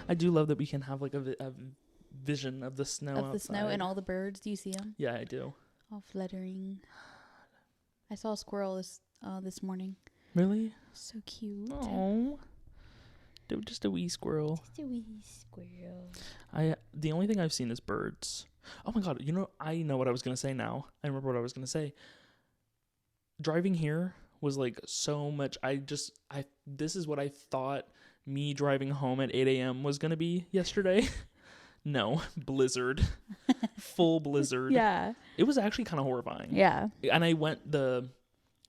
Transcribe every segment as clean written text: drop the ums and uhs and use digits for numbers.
I do love that we can have like a vision of the snow Of outside. the snow and all the birds. Do you see them? Yeah, I do. All fluttering. I saw a squirrel this morning. Really? So cute. Oh, just a wee squirrel. Just a wee squirrel. The only thing I've seen is birds. Oh my god! I know what I was gonna say now. I remember what I was gonna say. Driving here was like so much. This is what I thought me driving home at 8 a.m. was gonna be yesterday. No, blizzard. Full blizzard. Yeah. It was actually kind of horrifying. Yeah. And I went the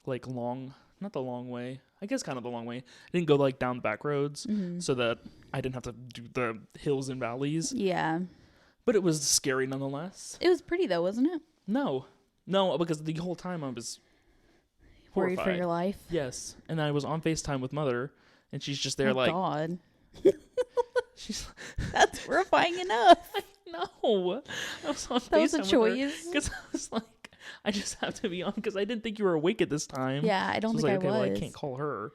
like not the long way. I guess kind of the long way. I didn't go like down the back roads so that I didn't have to do the hills and valleys. Yeah. But it was scary nonetheless. It was pretty though, wasn't it? No, because the whole time I was worried horrified. for your life. Yes. And I was on FaceTime with Mother and she's just there like, God. she's That's horrifying enough. no. I was on That was a FaceTime choice. because I was like, I just have to be on because I didn't think you were awake at this time. Yeah, I don't so think I was like, I was. Well, I can't call her.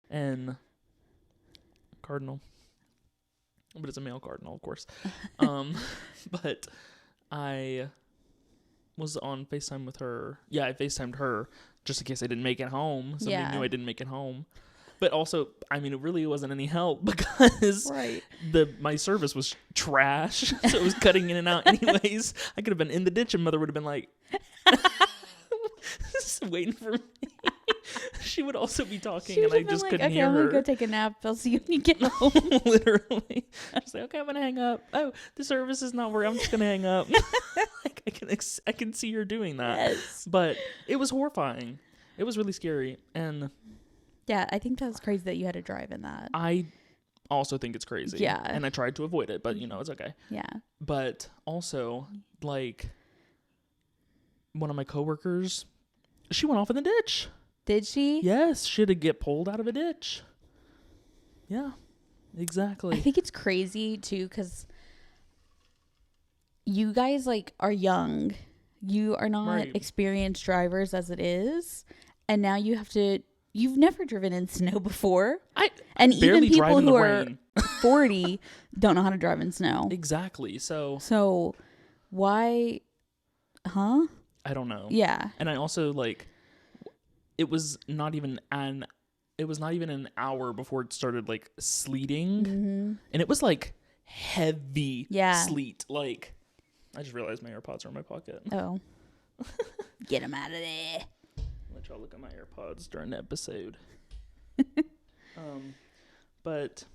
And cardinal. But it's a male cardinal, of course. But I was on FaceTime with her. Yeah, I FaceTimed her just in case I didn't make it home. Somebody knew I didn't make it home. But also, I mean, it really wasn't any help because my service was trash. So it was cutting in and out anyways. I could have been in the ditch and Mother would have been like, just waiting for me. She would also be talking and I just couldn't hear her. I'm going to go take a nap. I'll see you when you get home. Literally. She's like, okay, I'm going to hang up. Oh, the service is not working. I'm just going to hang up. Like, I can see her doing that. Yes. But it was horrifying. It was really scary. And yeah, I think that's crazy that you had to drive in that. I also think it's crazy. Yeah. And I tried to avoid it, but it's okay. Yeah. But also, like, one of my coworkers, she went off in the ditch. Did she? Yes, she had to get pulled out of a ditch. Yeah, exactly. I think it's crazy too because you guys like are young. You are not experienced drivers as it is, and now you've never driven in snow before. And even people who are 40 don't know how to drive in snow. Exactly. So why? Huh? I don't know. Yeah. And I also like. It was not even an hour before it started like sleeting, and it was like heavy sleet. Like, I just realized my AirPods are in my pocket. Oh, get them out of there. Let y'all look at my AirPods during the episode. But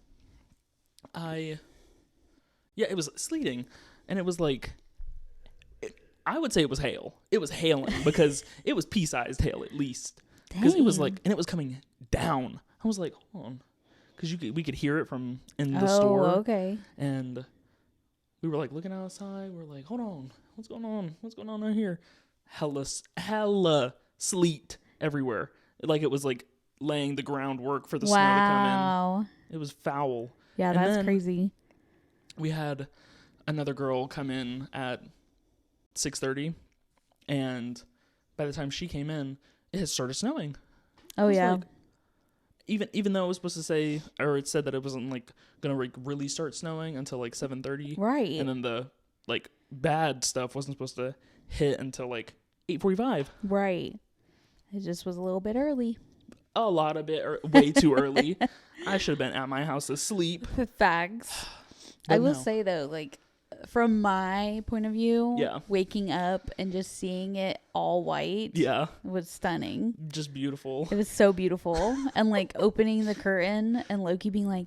it was sleeting, and it was like. I would say it was hail. It was hailing because it was pea-sized hail at least. Because it was like, and it was coming down. I was like, hold on, because we could hear it from in the store. Oh, okay. And we were like looking outside. We're like, hold on, what's going on? What's going on out here? Hella sleet everywhere. Like it was like laying the groundwork for the snow to come in. It was foul. Yeah, that's crazy. We had another girl come in at 6:30, and by the time she came in, it had started snowing. Oh yeah. Like, even though it was supposed to say, or it said that it wasn't like gonna really start snowing until like 7:30, right? And then the like bad stuff wasn't supposed to hit until like 8:45, right? It just was a little bit early. A lot of it, or way too early. I should have been at my house asleep. Facts. I will say though, like. From my point of view, waking up and just seeing it all white was stunning. Just beautiful. It was so beautiful. And like opening the curtain and Loki being like,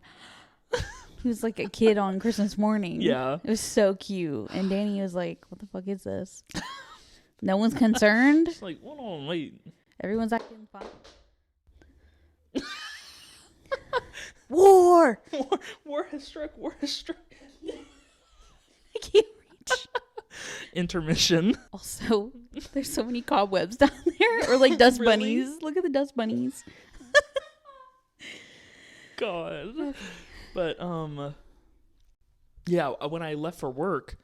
he was like a kid on Christmas morning. Yeah. It was so cute. And Danny was like, what the fuck is this? No one's concerned. It's like, hold on, wait. Everyone's acting fine. War has struck. I can't reach. Intermission. Also, there's so many cobwebs down there. Or like dust bunnies. Look at the dust bunnies. God. But Yeah, when I left for work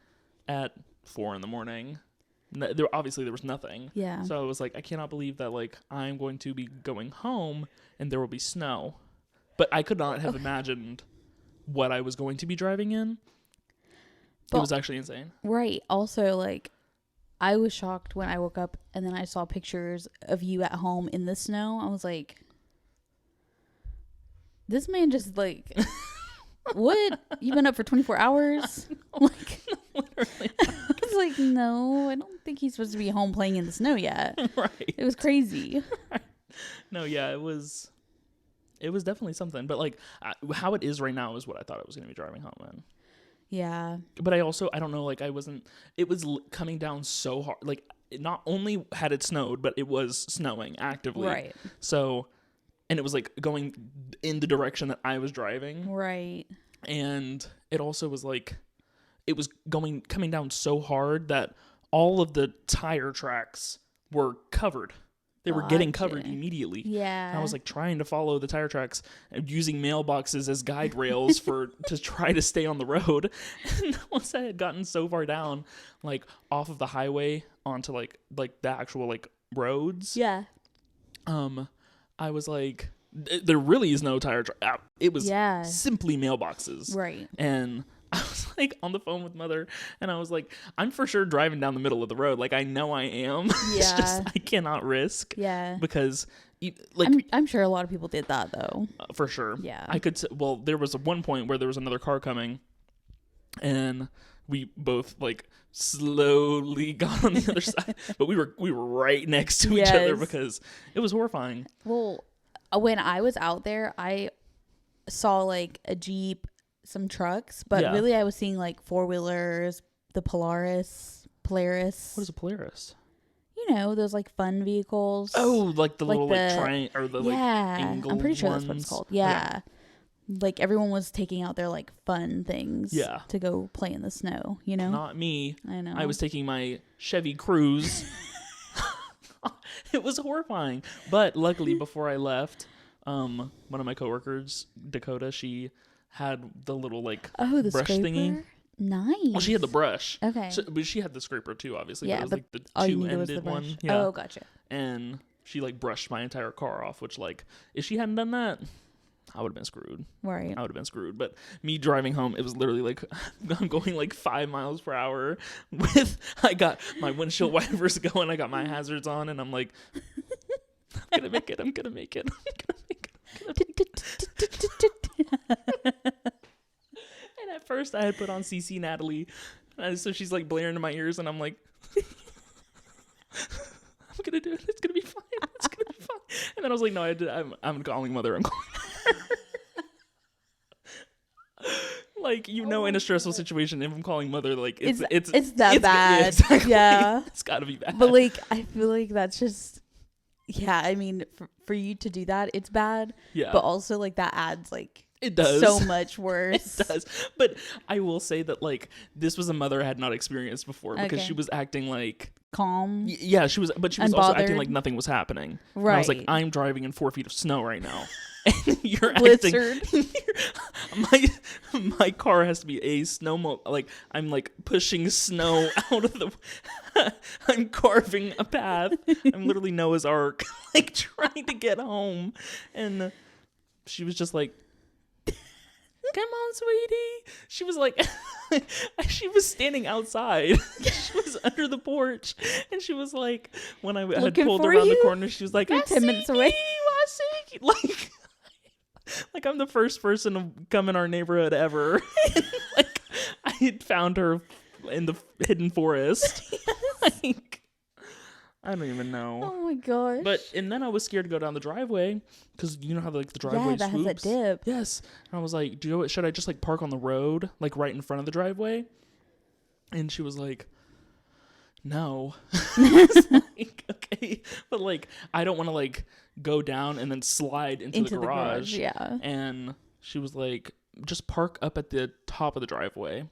at 4 a.m, there was nothing. Yeah. So I was like, I cannot believe that like I'm going to be going home and there will be snow. But I could not have imagined what I was going to be driving in. It was actually insane. Right. Also, like, I was shocked when I woke up and then I saw pictures of you at home in the snow. I was like, this man just like, what? You've been up for 24 hours? Like, literally. I was like, no, I don't think he's supposed to be home playing in the snow yet. Right. It was crazy. Right. No, yeah, it was definitely something. But like how it is right now is what I thought I was going to be driving home in. Yeah. But I don't know, like it was coming down so hard. Like not only had it snowed, but it was snowing actively. Right. So, and it was like going in the direction that I was driving. Right. And it also was like, it was coming down so hard that all of the tire tracks were covered. They were getting covered immediately. Yeah. And I was like trying to follow the tire tracks and using mailboxes as guide rails to try to stay on the road. And once I had gotten so far down, like off of the highway onto like the actual like roads. Yeah. I was like, there really is no tire track. It was simply mailboxes. Right. And I was like on the phone with Mother and I was like, I'm for sure driving down the middle of the road. Like I know I am. Yeah. It's just I cannot risk. Yeah. Because like I'm sure a lot of people did that though. For sure. Yeah. Well, there was one point where there was another car coming and we both like slowly got on the other side, but we were right next to each other because it was horrifying. Well, when I was out there, I saw like a Jeep, some trucks, but really I was seeing like 4-wheelers, the Polaris. What is a Polaris? You know, those like fun vehicles. Oh, like the little like triangle or the like angled I'm pretty sure ones. That's what it's called. Yeah. Okay. Like everyone was taking out their like fun things to go play in the snow, you know? Not me. I know. I was taking my Chevy Cruze. It was horrifying. But luckily before I left, one of my coworkers, Dakota, she had the little like the brush scraper? thingy. Nice. Well, she had the brush. Okay. So, but she had the scraper too, obviously. Yeah, but it was like the two-ended one. Yeah. Oh, gotcha. And she like brushed my entire car off, which like if she hadn't done that, I would have been screwed. Right. I would have been screwed. But me driving home, it was literally like I'm going like 5 miles per hour I got my windshield wipers going, I got my hazards on, and I'm like, I'm gonna make it. And at first I had put on CC Natalie, so she's like blaring in my ears, and I'm like, I'm gonna do it. It's gonna be fine. And then I was like, no, I'm calling Mother. I'm calling her. Like, in a stressful situation, if I'm calling Mother, like it's that bad. Exactly. Yeah, it's gotta be bad. But like, I feel like that's just, I mean, for you to do that, it's bad. Yeah. But also, like, that adds like. It does. So much worse. It does. But I will say that, like, this was a Mother I had not experienced before because she was acting like calm. Yeah, she was, but she was also acting like nothing was happening. Right. And I was like, I'm driving in 4 feet of snow right now. And you're Blizzard. My car has to be a like I'm like pushing snow out of the I'm carving a path. I'm literally Noah's Ark, like trying to get home. And she was just like, come on, sweetie. She was like, she was standing outside. She was under the porch. And she was like, when I had pulled around the corner, she was like, I'm 10 minutes away. Like I'm the first person to come in our neighborhood ever. And, like I had found her in the hidden forest. Yes. Like, I don't even know. Oh my gosh. And then I was scared to go down the driveway because you know how like the driveway that swoops? has that dip. Yes. And I was like, should I just like park on the road, like right in front of the driveway? And she was like, no. Like, okay. But like, I don't want to like go down and then slide into the garage. Yeah. And she was like, just park up at the top of the driveway.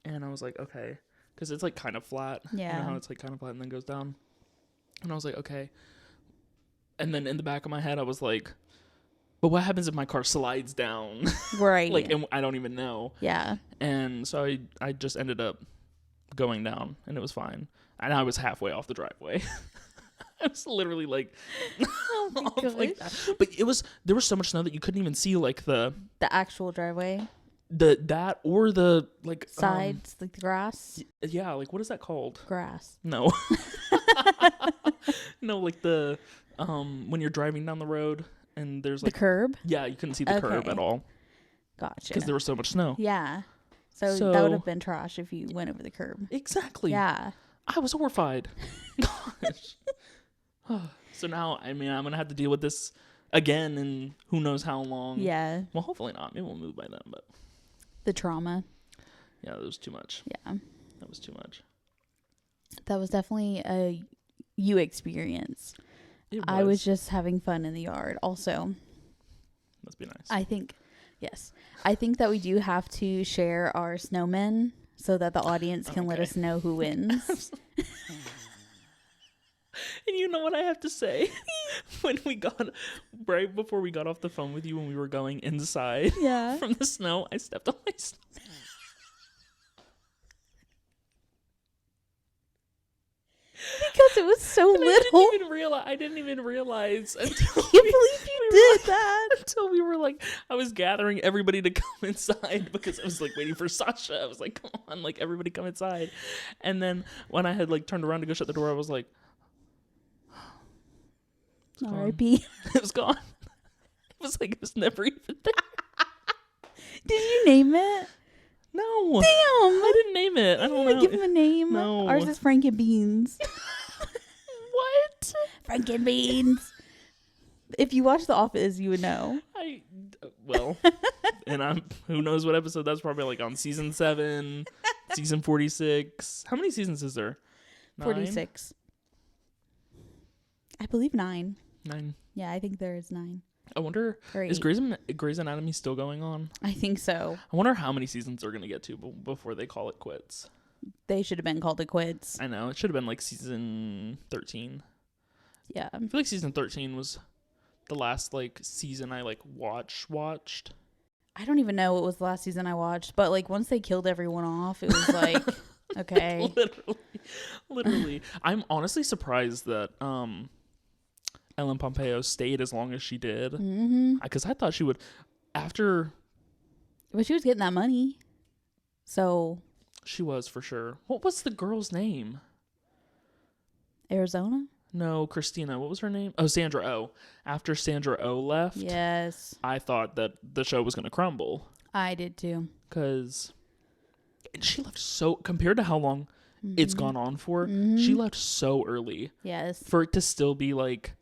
And I was like, okay. Because it's like kind of flat. Yeah. You know how it's like kind of flat and then goes down. And I was like, okay. And then in the back of my head, I was like, but what happens if my car slides down? Right. Like, and I don't even know. Yeah. And so I just ended up going down, and it was fine. And I was halfway off the driveway. I was literally like, oh my gosh. like that. But there was so much snow that you couldn't even see like the actual driveway. That or the like sides, like the grass. Yeah, like what is that called? Grass. No. No, like the when you're driving down the road and there's like the curb. Yeah, you couldn't see the curb at all. Gotcha. Because there was so much snow. Yeah. So that would have been trash if you went over the curb. Exactly. Yeah. I was horrified. Gosh. So now, I mean, I'm gonna have to deal with this again, and who knows how long. Yeah. Well, hopefully not. Maybe we'll move by then, but the trauma. Yeah, that was too much. Yeah. That was too much. That was definitely a you experience. I was just having fun in the yard. Also, must be nice. I think that we do have to share our snowmen so that the audience can let us know who wins. And you know what I have to say? When we got, right before we got off the phone with you, when we were going inside from the snow, I stepped on my snow. Because it was so little. I didn't even realize until I can't believe you did that. Until we were like, I was gathering everybody to come inside because I was like waiting for Sasha. I was like, come on, like everybody come inside. And then when I had like turned around to go shut the door, I was like, R.I.P. It was gone. It was like it was never even there. Did you name it? No. Damn. I didn't name it. I don't know. Give him a name. No. Ours is Frankenbeans. What? Frankenbeans. If you watch The Office, you would know. And who knows what episode that's probably like on season 7, season 46. How many seasons is there? 9? 46. I believe 9. 9. Yeah, I think there is 9. I wonder, is Grey's Anatomy still going on? I think so. I wonder how many seasons they're going to get to before they call it quits. They should have been called it quits. I know. It should have been like season 13. Yeah. I feel like season 13 was the last like season I like watched. I don't even know what was the last season I watched, but like once they killed everyone off, it was like, okay. Literally. I'm honestly surprised that Ellen Pompeo stayed as long as she did. Because I thought she would, after. But she was getting that money. So. She was, for sure. What was the girl's name? Arizona? No, Christina. What was her name? Oh, Sandra Oh. After Sandra Oh left. Yes. I thought that the show was going to crumble. I did too. Because she left so, compared to how long it's gone on for, she left so early. Yes. For it to still be like,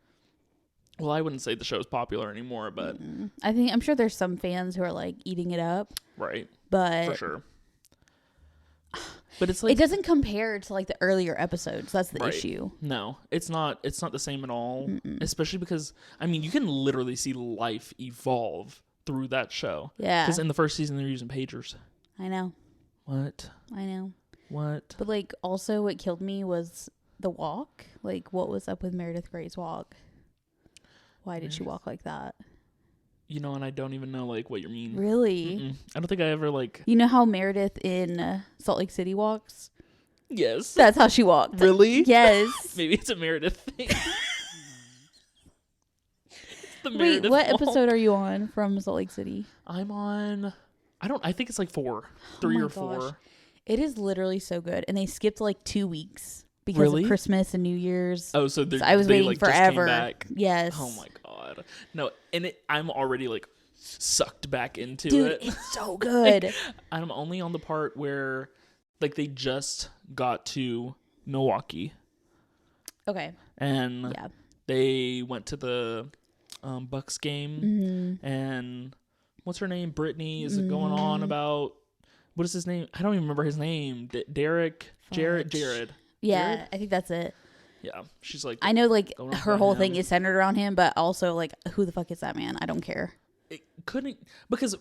well, I wouldn't say the show's popular anymore, but I'm sure there's some fans who are like eating it up. Right. But for sure. But it's like, it doesn't compare to like the earlier episodes. That's the issue. No, it's not the same at all. Especially because, I mean, you can literally see life evolve through that show. Yeah. Because in the first season, they're using pagers. I know. What? I know. What? But like, also what killed me was the walk. Like, what was up with Meredith Grey's walk? Why did she walk like that? You know, and I don't even know like what you mean. Really? I don't think I ever like. You know how Meredith in Salt Lake City walks? Yes. That's how she walked. Really? Yes. Maybe it's a Meredith thing. Wait, what episode are you on from Salt Lake City? I'm on. I think it's like 3 or 4. Gosh. It is literally so good, and they skipped like 2 weeks because of Christmas and New Year's. Oh, so I was waiting like, forever. Just came back. Yes. Oh my god. No, and I'm already like sucked back into it. Dude, it's so good. Like, I'm only on the part where like they just got to Milwaukee. Okay. And they went to the Bucks game, and what's her name? Brittany is going on about, what is his name? I don't even remember his name. Jared. Yeah, Jared? I think that's it. Yeah, she's like, I know, like her whole thing is centered around him, but also like, who the fuck is that man? I don't care. It couldn't, because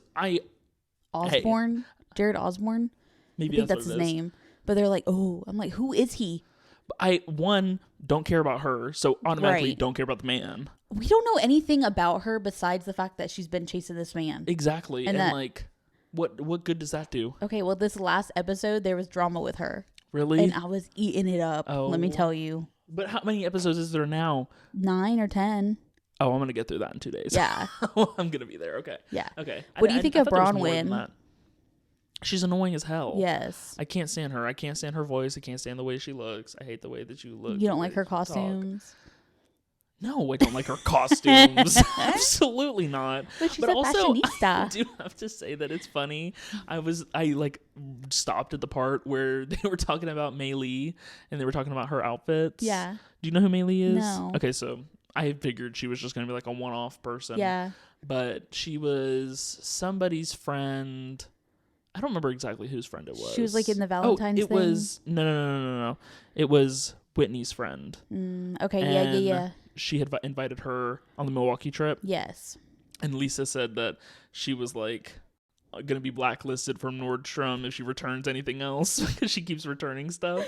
Osborne, Jared Osborne. Maybe I think that's his name. But they're like, oh, I'm like, who is he? I don't care about her, so automatically don't care about the man. We don't know anything about her besides the fact that she's been chasing this man. Exactly. And like, what good does that do? Okay, well, this last episode, there was drama with her. Really? And I was eating it up, let me tell you. But how many episodes is there now? 9 or 10. Oh, I'm going to get through that in 2 days. Yeah. I'm going to be there. Okay. Yeah. Okay. What do you think of Bronwyn? She's annoying as hell. Yes. I can't stand her. I can't stand her voice. I can't stand the way she looks. I hate the way that you look. You don't like her costumes? No, I don't like her costumes. Absolutely not. But she's also, fashionista. I do have to say that it's funny. I like stopped at the part where they were talking about Mei Lee and they were talking about her outfits. Yeah. Do you know who Mei Lee is? No. Okay, so I figured she was just going to be like a one-off person. Yeah. But she was somebody's friend. I don't remember exactly whose friend it was. She was like in the Valentine's thing? It was... No. It was Whitney's friend. Okay, and yeah. She had invited her on the Milwaukee trip. Yes. And Lisa said that she was like going to be blacklisted from Nordstrom if she returns anything else because she keeps returning stuff.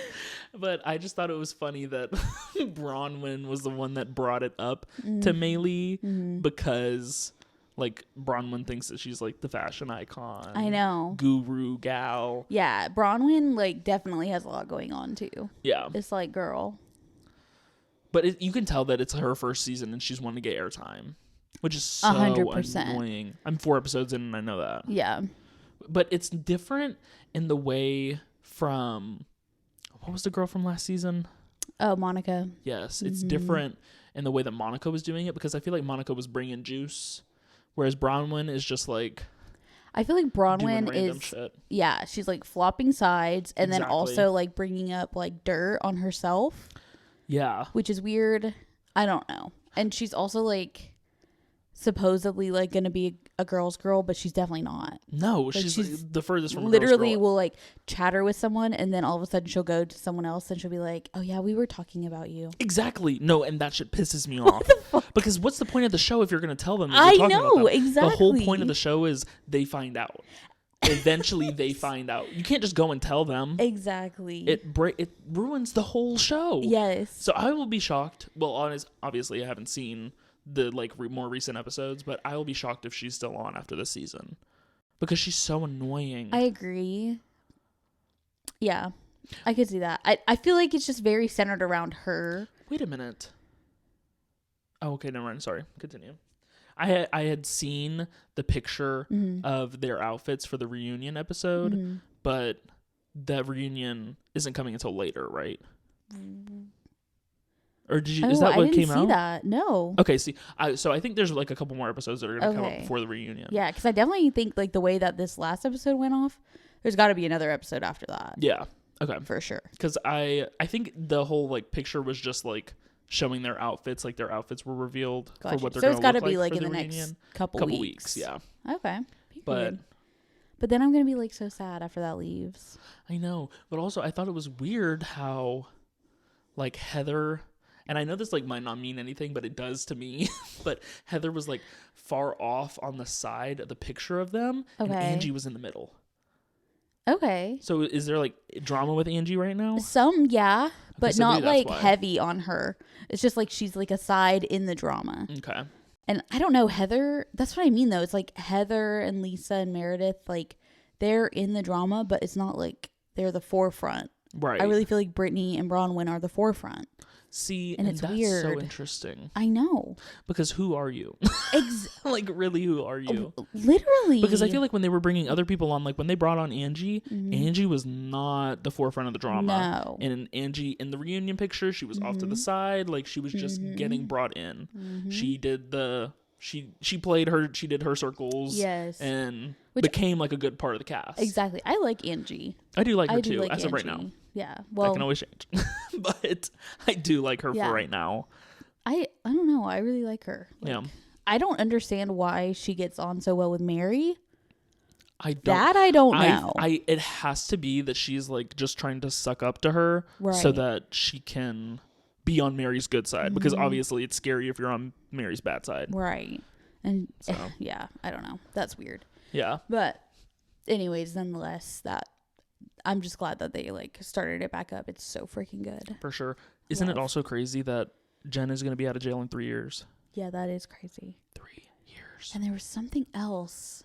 But I just thought it was funny that Bronwyn was the one that brought it up to Mei Lee because like Bronwyn thinks that she's like the fashion icon. I know. Guru gal. Yeah, Bronwyn like definitely has a lot going on too. Yeah. It's like, girl. But you can tell that it's her first season and she's wanting to get airtime, which is so 100%. annoying. I'm 4 episodes in and I know that. Yeah. But it's different in the way from, what was the girl from last season? Oh, Monica. Yes. It's different in the way that Monica was doing it because I feel like Monica was bringing juice. Whereas Bronwyn is just like, I feel like Bronwyn is, shit. Yeah, she's like flopping sides and then also like bringing up like dirt on herself. Yeah. Which is weird. I don't know. And she's also like supposedly like going to be a girl's girl, but she's definitely not. No, like, she's the furthest from a literally girl's girl. Will like chatter with someone and then all of a sudden she'll go to someone else and she'll be like, oh yeah, we were talking about you. Exactly. No, and that shit pisses me off. Because what's the point of the show if you're going to tell them that I you're talking about them? Exactly. The whole point of the show is they find out. Eventually they find out. You can't just go and tell them. Exactly. It ruins the whole show. Yes. So I will be shocked. Well, obviously I haven't seen the like more recent episodes, but I will be shocked if she's still on after this season because she's so annoying. I agree. Yeah, I could see that. I feel like it's just very centered around her. Wait a minute. Oh, okay, never mind. Sorry. Continue. I had seen the picture of their outfits for the reunion episode, but that reunion isn't coming until later, right? Or did you? Is that what came out? I didn't see that. No. Okay. See, so I think there's like a couple more episodes that are going to come out before the reunion. Yeah, because I definitely think like the way that this last episode went off, there's got to be another episode after that. Yeah. Okay. For sure. Because I think the whole like picture was just like showing their outfits, like their outfits were revealed for what they're going to look like. So it's got to be like in the next couple weeks. Yeah. Okay. But then I'm going to be like so sad after that leaves. I know, but also I thought it was weird how like Heather. And I know this like might not mean anything, but it does to me. But Heather was like far off on the side of the picture of them, and Angie was in the middle. Okay. So is there like drama with Angie right now? Some, yeah, but so not like heavy on her. It's just like she's like a side in the drama. Okay. And I don't know, Heather. That's what I mean though. It's like Heather and Lisa and Meredith, like they're in the drama, but it's not like they're the forefront. Right. I really feel like Brittany and Bronwyn are the forefront. See, and it's that's weird. So interesting. I know. Because who are you? Like, really, who are you? Literally. Because I feel like when they were bringing other people on, like when they brought on Angie, Angie was not the forefront of the drama. No. And Angie, in the reunion picture, she was off to the side. Like, she was just getting brought in. She did she played her, she did her circles. Yes. And became like a good part of the cast. Exactly. I like Angie. I do like her too, as of right now. Yeah, well, that can always change, but I do like her for right now. I don't know. I really like her. Like, I don't understand why she gets on so well with Mary. I don't know. It has to be that she's like just trying to suck up to her so that she can be on Mary's good side. Because obviously it's scary if you're on Mary's bad side. Right. And I don't know. That's weird. Yeah. But anyways, nonetheless, that I'm just glad that they like started it back up. It's so freaking good. For sure. Isn't it also crazy that Jen is going to be out of jail in 3 years? Yeah, that is crazy. 3 years. And there was something else.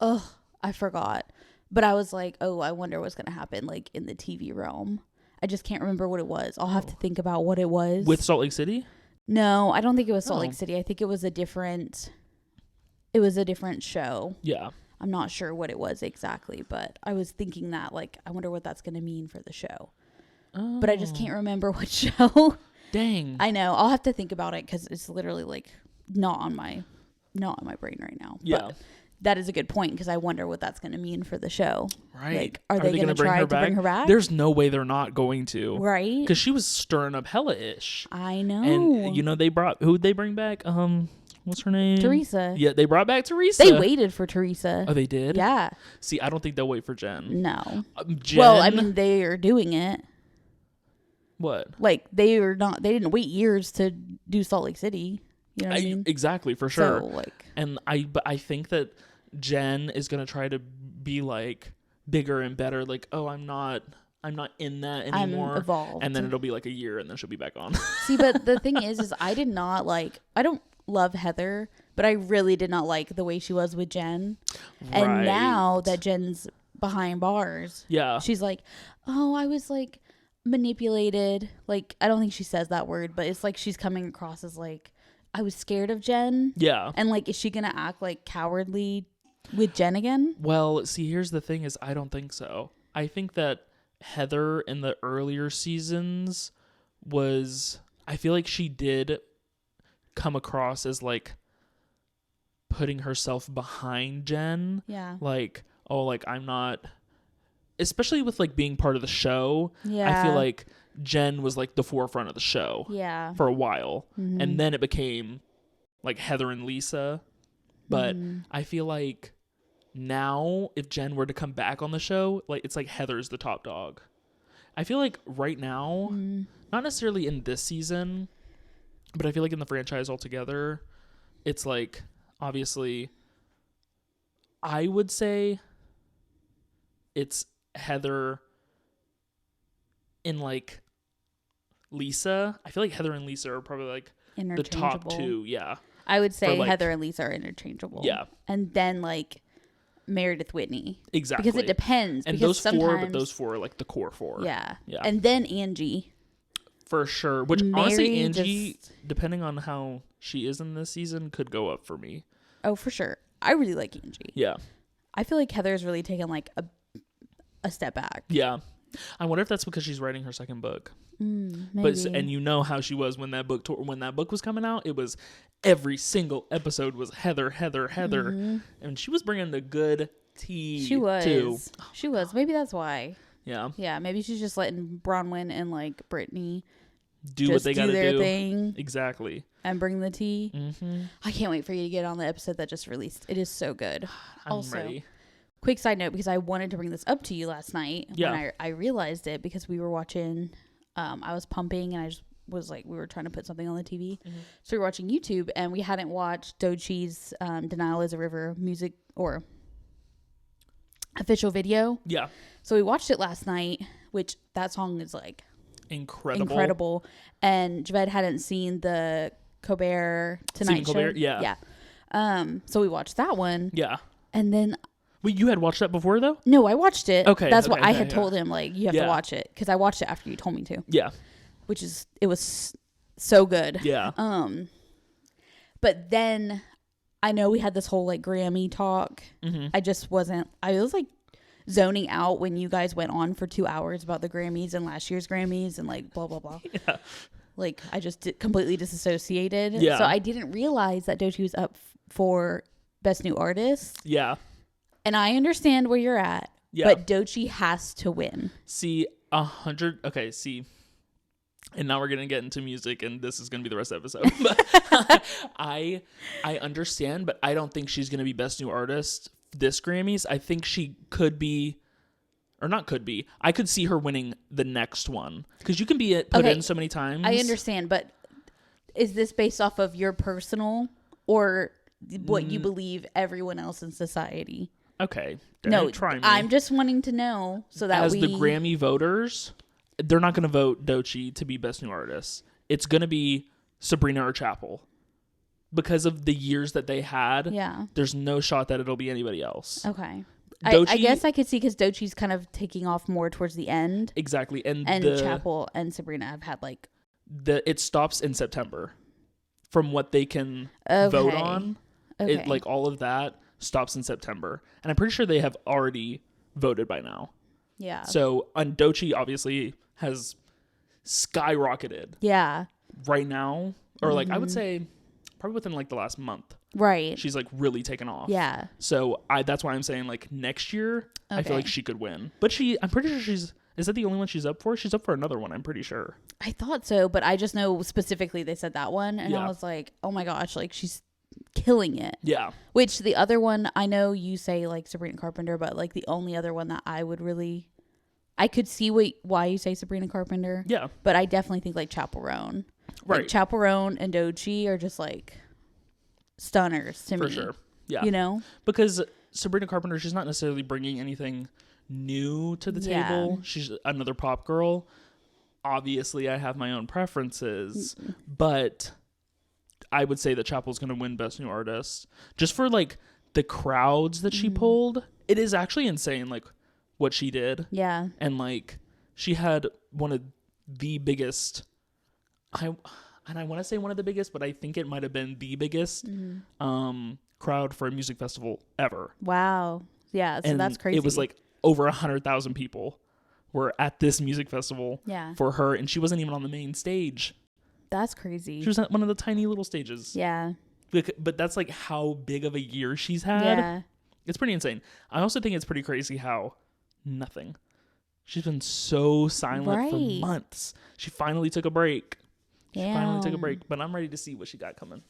Ugh, I forgot. But I was like, oh, I wonder what's going to happen like in the TV realm. I just can't remember what it was. I'll have to think about what it was. With Salt Lake City? No, I don't think it was Salt Lake City. I think it was a different show. Yeah. I'm not sure what it was exactly, but I was thinking that, like, I wonder what that's going to mean for the show. Oh. But I just can't remember what show. Dang. I know. I'll have to think about it because it's literally, like, not on my brain right now. Yeah. But that is a good point because I wonder what that's going to mean for the show. Right. Like, are they going to try to bring her back? There's no way they're not going to. Right. Because she was stirring up hella-ish. I know. And, you know, who'd they bring back? What's her name? Teresa. Yeah, they brought back Teresa. They waited for Teresa. Oh, they did? Yeah. See, I don't think they'll wait for Jen. No. Jen? Well, I mean, they are doing it. What? Like, they didn't wait years to do Salt Lake City. You know what I mean? Exactly, for sure. So, like, and I think that Jen is going to try to be, like, bigger and better. Like, oh, I'm not in that anymore. I'm evolved. And then it'll be like a year and then she'll be back on. See, but the thing is I don't love Heather, but I really did not like the way she was with Jen. Right. And now that Jen's behind bars, yeah, she's like, oh, I was like manipulated. Like, I don't think she says that word, but it's like she's coming across as like, I was scared of Jen. Yeah. And like, is she gonna act like cowardly with Jen again? Well, see, here's the thing is I don't think so. I think that Heather in the earlier seasons I feel like she did come across as like putting herself behind Jen. Yeah. Like, oh, like I'm not, especially with like being part of the show. Yeah. I feel like Jen was like the forefront of the show. Yeah. For a while. Mm-hmm. And then it became like Heather and Lisa. But I feel like now if Jen were to come back on the show, like it's like Heather's the top dog. I feel like right now, not necessarily in this season, but I feel like in the franchise altogether, it's like, obviously, I would say it's Heather and like Lisa. I feel like Heather and Lisa are probably like the top two. Yeah. I would say like, Heather and Lisa are interchangeable. Yeah. And then like Meredith Whitney. Exactly. Because it depends. And those four are like the core four. Yeah. Yeah. And then Angie. For sure. Which honestly, Angie, depending on how she is in this season, could go up for me. Oh, for sure. I really like Angie. Yeah. I feel like Heather's really taken like a step back. Yeah. I wonder if that's because she's writing her second book. Maybe. But and you know how she was when that book was coming out. It was every single episode was Heather, and she was bringing the good tea. She was. Too. She was. Maybe that's why. Yeah. Yeah. Maybe she's just letting Bronwyn and like Brittany do what they got to do. Their thing. Exactly. And bring the tea. Mm-hmm. I can't wait for you to get on the episode that just released. It is so good. I'm ready. Quick side note, because I wanted to bring this up to you last night. Yeah. When I realized it because we were watching, I was pumping and I just was like, we were trying to put something on the TV. Mm-hmm. So we were watching YouTube and we hadn't watched Doechie's Denial is a River music or official video. Yeah. So we watched it last night, which that song is like incredible. And Javed hadn't seen the Colbert Tonight Show. Colbert? Yeah. Yeah. So we watched that one. Yeah. And then wait, you had watched that before though? No, I watched it. Okay. That's what I had told him, like, you have to watch it. Because I watched it after you told me to. Yeah. It was so good. Yeah. But then I know we had this whole like Grammy talk. Mm-hmm. I was like zoning out when you guys went on for 2 hours about the Grammys and last year's Grammys and like blah, blah, blah. Yeah. Like I just completely disassociated. Yeah. So I didn't realize that Doechii was up for Best New Artist. Yeah. And I understand where you're at. Yeah. But Doechii has to win. See, 100. Okay, see. And now we're going to get into music, and this is going to be the rest of the episode. But I understand, but I don't think she's going to be Best New Artist this Grammys. I think she could be, or not could be. I could see her winning the next one. Because you can be put in so many times. I understand, but is this based off of your personal or what you believe everyone else in society? Okay. No, try me. I'm just wanting to know so that as the Grammy voters, they're not going to vote Doechii to be Best New Artist. It's going to be Sabrina or Chapel. Because of the years that they had, there's no shot that it'll be anybody else. Okay. I guess I could see because Doechii's kind of taking off more towards the end. Exactly. And Chapel and Sabrina have had like... It stops in September. From what they can vote on. Okay. It, like all of that stops in September. And I'm pretty sure they have already voted by now. Yeah. So, and Doechii obviously has skyrocketed. Yeah. Right now. Or like, I would say probably within like the last month. Right. She's like really taken off. Yeah. So that's why I'm saying like next year, I feel like she could win. But I'm pretty sure is that the only one she's up for? She's up for another one, I'm pretty sure. I thought so, but I just know specifically they said that one. And I was like, oh my gosh, like she's killing it. Yeah. Which the other one, I know you say like Sabrina Carpenter, but like the only other one that I would really, I could see why you say Sabrina Carpenter. Yeah. But I definitely think like Chapel Roan. Right. Like Chapel Roan and Doechii are just like stunners to me. For sure. Yeah. You know? Because Sabrina Carpenter, she's not necessarily bringing anything new to the table. She's another pop girl. Obviously, I have my own preferences, but I would say that Chapel's going to win Best New Artist. Just for like the crowds that she pulled. It is actually insane, like what she did. Yeah. And like she had one of the biggest, I want to say one of the biggest, but I think it might have been the biggest crowd for a music festival ever. Wow. Yeah, so that's crazy. It was like over 100,000 people were at this music festival for her, and she wasn't even on the main stage. That's crazy. She was at one of the tiny little stages. Yeah. But that's like how big of a year she's had. Yeah. It's pretty insane. I also think it's pretty crazy how nothing. She's been so silent for months. She finally took a break. But I'm ready to see what she got coming.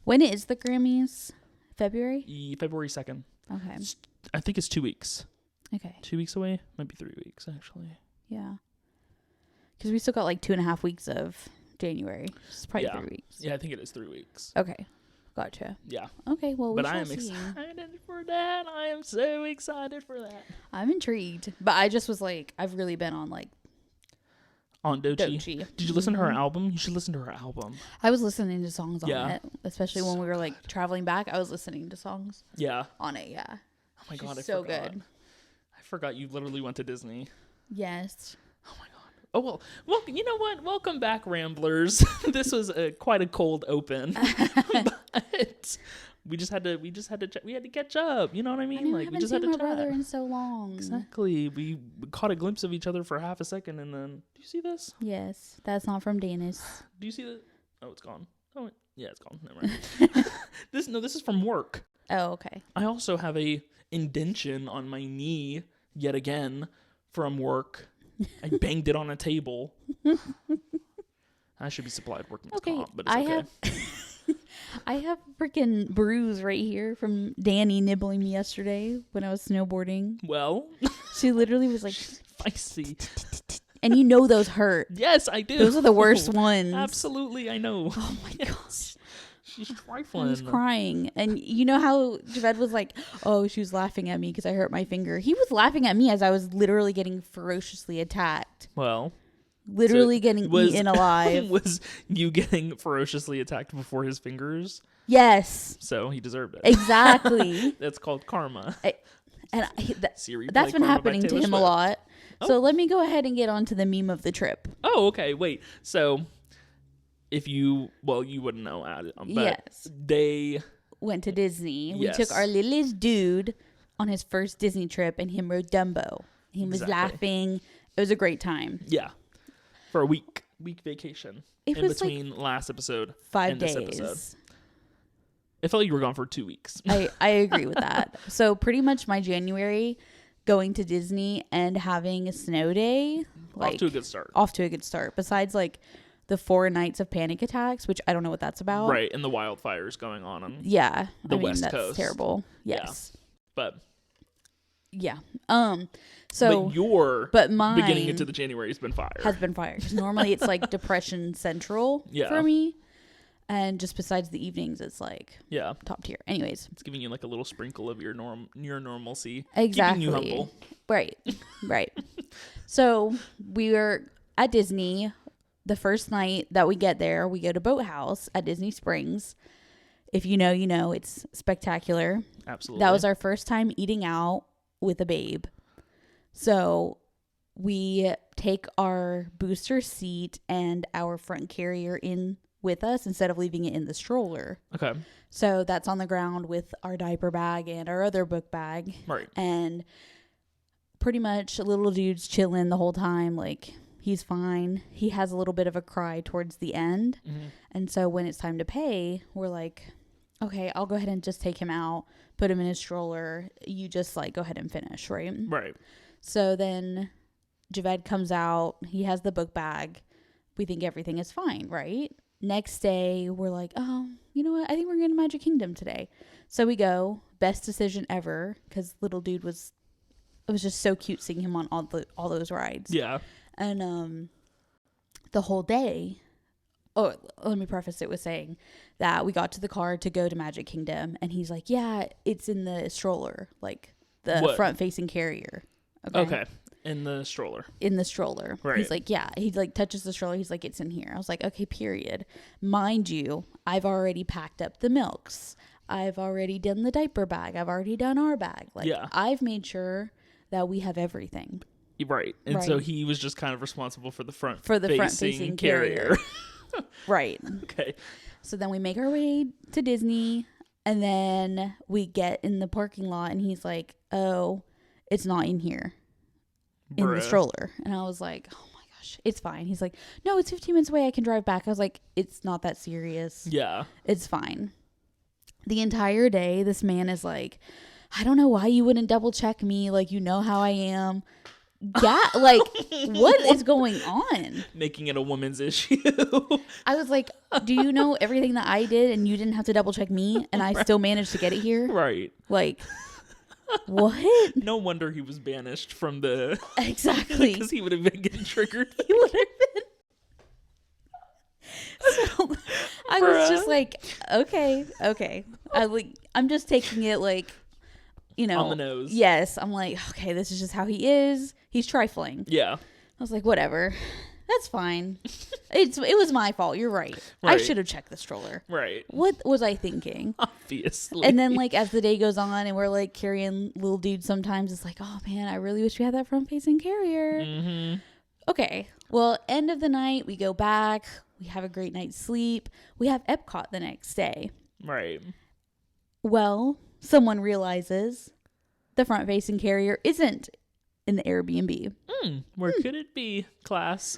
When is the Grammys? February? February 2nd. Okay. I think it's 2 weeks. Okay. 2 weeks away? Might be 3 weeks, actually. Yeah. Because we still got like 2.5 weeks of January. It's probably 3 weeks. Yeah, I think it is 3 weeks. Okay. Gotcha. Yeah. Okay, well, but I am excited for that. I am so excited for that. I'm intrigued. But I just was like, I've really been on like... On Doechii. Did you listen to her album? You should listen to her album. I was listening to songs on it. Especially when we were like traveling back. I was listening to songs. Yeah. On it, yeah. Oh my God, I so forgot. Good. I forgot you literally went to Disney. Yes. Oh my God. Oh well, you know what? Welcome back, Ramblers. This was quite a cold open. But we had to catch up. You know what I mean? Like we just had to chat. I haven't seen my brother in so long. Exactly. We caught a glimpse of each other for half a second, and then do you see this? Yes, that's not from Dennis. Do you see that? Oh, it's gone. Oh, yeah, it's gone. Never mind. This is from work. Oh, okay. I also have a indention on my knee yet again from work. I banged it on a table. I should be supplied workman's comp, but it's okay. I have a freaking bruise right here from Danny nibbling me yesterday when I was snowboarding. Well, she literally was like, spicy. And you know those hurt. Yes, I do. Those are the worst ones. Absolutely, I know. Oh my gosh. She's trifling. I was crying. And you know how Javed was like, oh, she was laughing at me because I hurt my finger. He was laughing at me as I was literally getting ferociously attacked. Well. Literally getting eaten alive. Was you getting ferociously attacked before his fingers? Yes. So he deserved it. Exactly. That's called karma. That's been happening to him a lot. Oh. So let me go ahead and get on to the meme of the trip. Oh, okay. Wait. So if you wouldn't know, but yes. They went to Disney. Yes. We took our littlest dude on his first Disney trip, and him rode Dumbo. He was laughing. It was a great time. Yeah. For a week vacation. It was between like last episode 5 and days. This episode. It felt like you were gone for 2 weeks. I agree with that. So pretty much my January going to Disney and having a snow day. Off to a good start. Besides like the 4 nights of panic attacks, which I don't know what that's about. Right. And the wildfires going on the West Coast. That's terrible. Yes. Yeah. But. Yeah. But my beginning into the January has been fire. Because normally it's like depression central for me. And just besides the evenings, it's like top tier. Anyways, it's giving you like a little sprinkle of your normalcy. Exactly. Keeping you humble. Right. So we were at Disney. The first night that we get there, we go to Boathouse at Disney Springs. If you know, you know. It's spectacular. Absolutely. That was our first time eating out with a babe. So we take our booster seat and our front carrier in with us instead of leaving it in the stroller. Okay. So that's on the ground with our diaper bag and our other book bag. Right. And pretty much little dude's chilling the whole time. Like, he's fine. He has a little bit of a cry towards the end. Mm-hmm. And so when it's time to pay, we're like, okay, I'll go ahead and just take him out, put him in his stroller. You just like go ahead and finish, right? Right. So then Javed comes out. He has the book bag. We think everything is fine, right? Next day, we're like, oh, you know what? I think we're going to Magic Kingdom today. So we go. Best decision ever, because little dude it was just so cute seeing him on all those rides. Yeah. And the whole day, let me preface it with saying that we got to the car to go to Magic Kingdom, and he's like, yeah, it's in the stroller, like the front-facing carrier. Okay. In the stroller. Right. He's like, yeah. He like touches the stroller. He's like, it's in here. I was like, okay, period. Mind you, I've already packed up the milks. I've already done the diaper bag. I've already done our bag. Like, I've made sure that we have everything. Right. And so he was just kind of responsible for the front-facing carrier. Right. Okay. So then we make our way to Disney, and then we get in the parking lot, and he's like, oh, it's not in here. In the stroller. And I was like, oh my gosh, it's fine. He's like, no, it's 15 minutes away. I can drive back. I was like, it's not that serious. Yeah. It's fine. The entire day, this man is like, I don't know why you wouldn't double check me. Like, you know how I am. Yeah. Like, what is going on? Making it a woman's issue. I was like, do you know everything that I did and you didn't have to double check me and I still managed to get it here? Right. Like, what? No wonder he was banished from the... Exactly. Because he would have been getting triggered. He would have been. So I was just like, okay. I'm just taking it like, you know. On the nose. Yes. I'm like, okay, this is just how he is. He's trifling. Yeah. I was like, whatever. That's fine. It was my fault. You're right. I should have checked the stroller. Right. What was I thinking? Obviously. And then, like, as the day goes on and we're, like, carrying little dudes sometimes, it's like, oh, man, I really wish we had that front-facing carrier. Mm-hmm. Okay. Well, end of the night, we go back. We have a great night's sleep. We have Epcot the next day. Right. Well, someone realizes the front-facing carrier isn't in the Airbnb. Where could it be, class?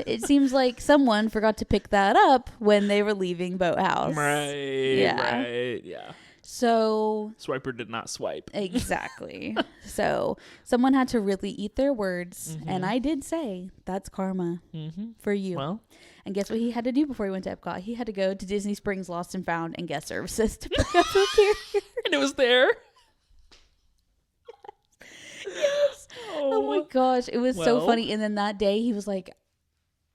It seems like someone forgot to pick that up when they were leaving Boathouse. Right. Yeah. Right. Yeah. So Swiper did not swipe. Exactly. So someone had to really eat their words. Mm-hmm. And I did say, that's karma for you. Well. And guess what he had to do before he went to Epcot? He had to go to Disney Springs Lost and Found and Guest Services to pick up the carrier. And it was there? Yes. Oh my gosh. It was so funny. And then that day he was like,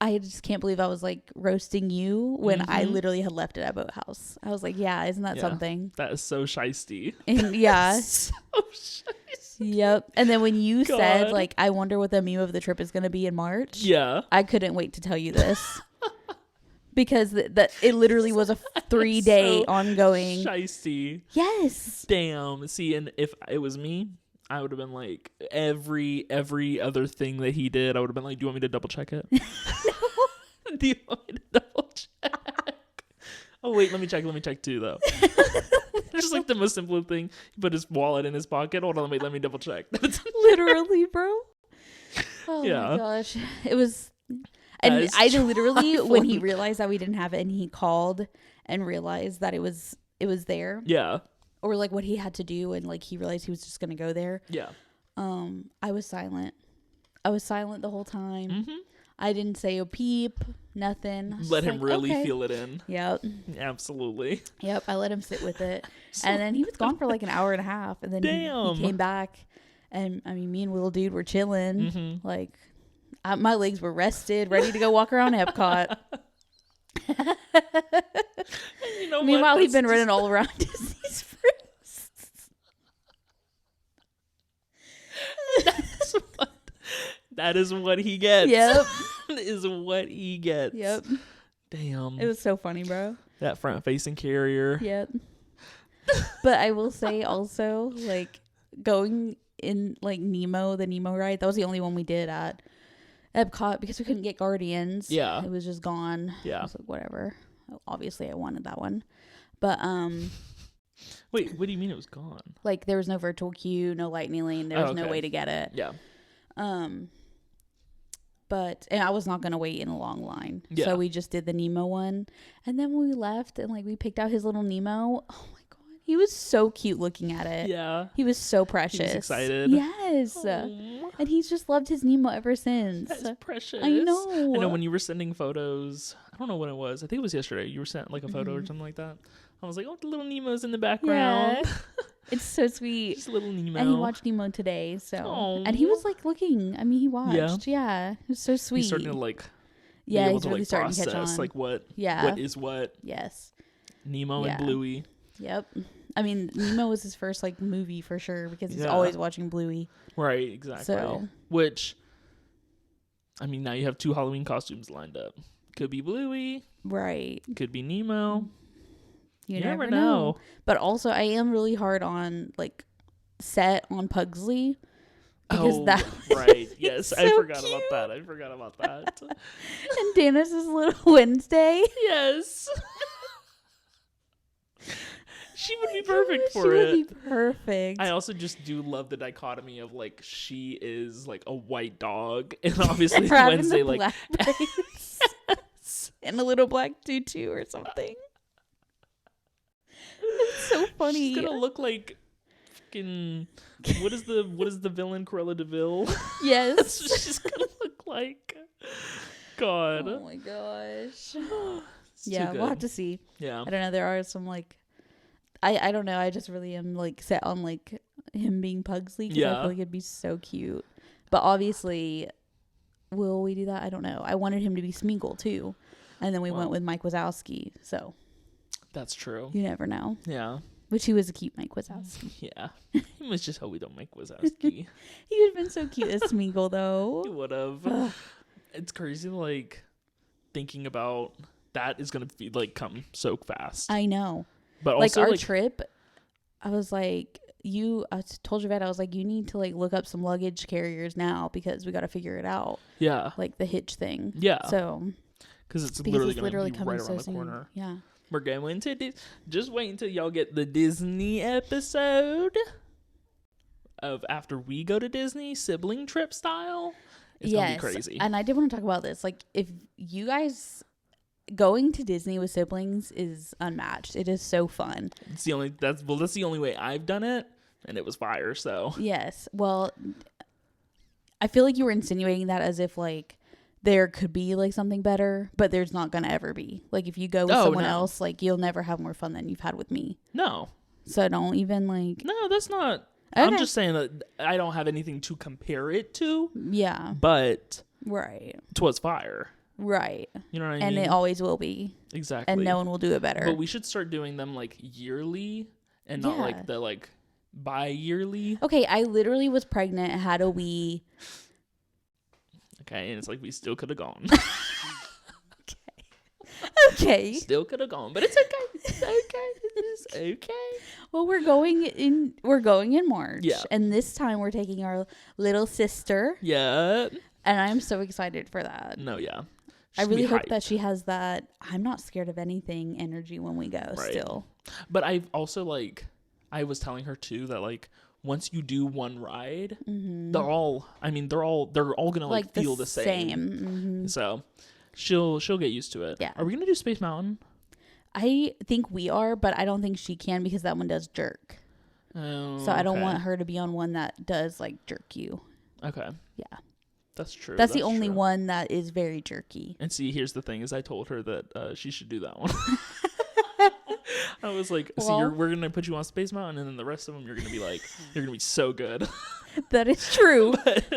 I just can't believe I was like roasting you when I literally had left it at Boathouse. I was like, yeah, isn't that something? That is so shiesty. And yeah. So shiesty. Yep. And then when you said like, I wonder what the meme of the trip is going to be in March. Yeah. I couldn't wait to tell you this. Because it literally was a 3-day ongoing. Shiesty. Yes. Damn. See, and if it was me, I would have been like, every other thing that he did, I would have been like, do you want me to double check it? No. Do you want me to double check? Oh, wait, let me check too, though. Just like the most simple thing. He put his wallet in his pocket. Hold on, let me double check. Literally, bro. Oh my gosh. It was... And I literally, when he realized that we didn't have it and he called and realized that it was there. Yeah. Or like what he had to do and like he realized he was just going to go there. Yeah. I was silent. I was silent the whole time. Mm-hmm. I didn't say a peep, nothing. Let him really feel it in. Yep. Absolutely. Yep. I let him sit with it. And then he was gone for like an hour and a half. And then he came back. And I mean, me and little dude were chilling. Mm-hmm. Like, my legs were rested, ready to go walk around Epcot. You know, meanwhile, he's been running all around Disney's fruits. That is what he gets. Yep. Is what he gets. Yep. Damn. It was so funny, bro. That front-facing carrier. Yep. But I will say also, like, going in, like, Nemo, the Nemo ride, that was the only one we did at Epcot because we couldn't get Guardians. Yeah. It was just gone. Yeah. I was like, whatever. Obviously, I wanted that one. But, Wait, what do you mean it was gone? like, there was no virtual queue, no lightning lane. There was no way to get it. Yeah. But, and I was not going to wait in a long line. Yeah. So we just did the Nemo one. And then when we left and, like, we picked out his little Nemo, oh my God. He was so cute looking at it. Yeah. He was so precious. He was excited. Yes. Aww. And he's just loved his Nemo ever since. That's precious. I know. I know when you were sending photos, I don't know when it was. I think it was yesterday. You were sent like a photo or something like that. I was like, oh, the little Nemo's in the background. Yeah. It's so sweet. Just a little Nemo. And he watched Nemo today. So. Aww. And he was like looking. I mean, he watched. Yeah. It was so sweet. He's starting to like. Yeah, he's to, really like, starting process, to catch on. Like what is what. Yes. Nemo and Bluey. Yep. I mean, Nemo was his first like movie for sure because he's always watching Bluey. Right, exactly. So. Which, I mean, now you have 2 Halloween costumes lined up. Could be Bluey. Right. Could be Nemo. You never know. But also, I am really hard on like set on Pugsley. Because that right. Yes, so I forgot cute. about that. And Dennis's little Wednesday. Yes. She would be perfect for it. She would be perfect. I also just do love the dichotomy of like she is like a white dog and obviously Wednesday like and a little black tutu or something. It's so funny. She's gonna look like fucking what is the villain Cruella DeVille? Yes. That's what she's gonna look like. God. Oh my gosh. Yeah, we'll have to see. Yeah. I don't know. There are some like I don't know. I just really am like set on like him being Pugsley because I feel like it'd be so cute. But obviously, will we do that? I don't know. I wanted him to be Smeagol too, and then we went with Mike Wazowski. So that's true. You never know. Yeah. Which he was a cute Mike Wazowski. Yeah. He was just hope we don't Mike Wazowski. He would have been so cute as Smeagol though. He would have. It's crazy like thinking about that is gonna be like come so fast. I know. But like also, our trip, I was like, I told Javette, I was like, you need to like look up some luggage carriers now because we got to figure it out. Yeah. Like the hitch thing. Yeah. So. Because it's literally going to be right around the soon. corner. Yeah. We're going to just wait until y'all get the Disney episode of after we go to Disney, sibling trip style. It's going to be crazy. And I did want to talk about this. Like if you guys... Going to Disney with siblings is unmatched. It is so fun. It's that's the only way I've done it, and it was fire. So yes, well, I feel like you were insinuating that as if like there could be like something better, but there's not gonna ever be. Like if you go with someone else, like you'll never have more fun than you've had with me. No. So don't even like. No, that's not. Okay. I'm just saying that I don't have anything to compare it to. Yeah. But right. 'Twas fire. Right. You know what I mean? And it always will be. Exactly. And no one will do it better. But we should start doing them like yearly and not like the like bi-yearly. Okay, I literally was pregnant, had a wee. Okay, and it's like we still could have gone. Okay. Still could have gone, but it's okay. It's okay. It's okay. Well, we're going in March. Yeah. And this time we're taking our little sister. Yeah. And I'm so excited for that. No, yeah. I really hope that she has that I'm not scared of anything energy when we go still. But I've also like, I was telling her too that like once you do one ride, they're all gonna like feel the same. Mm-hmm. So she'll get used to it. Yeah. Are we gonna do Space Mountain? I think we are, but I don't think she can because that one does jerk. Oh, so I don't want her to be on one that does like jerk you. Okay. Yeah. That's true. That's the only one that is very jerky. And see, here's the thing: is I told her that she should do that one. I was like, "See, we're gonna put you on Space Mountain, and then the rest of them, you're gonna be so good." That is true.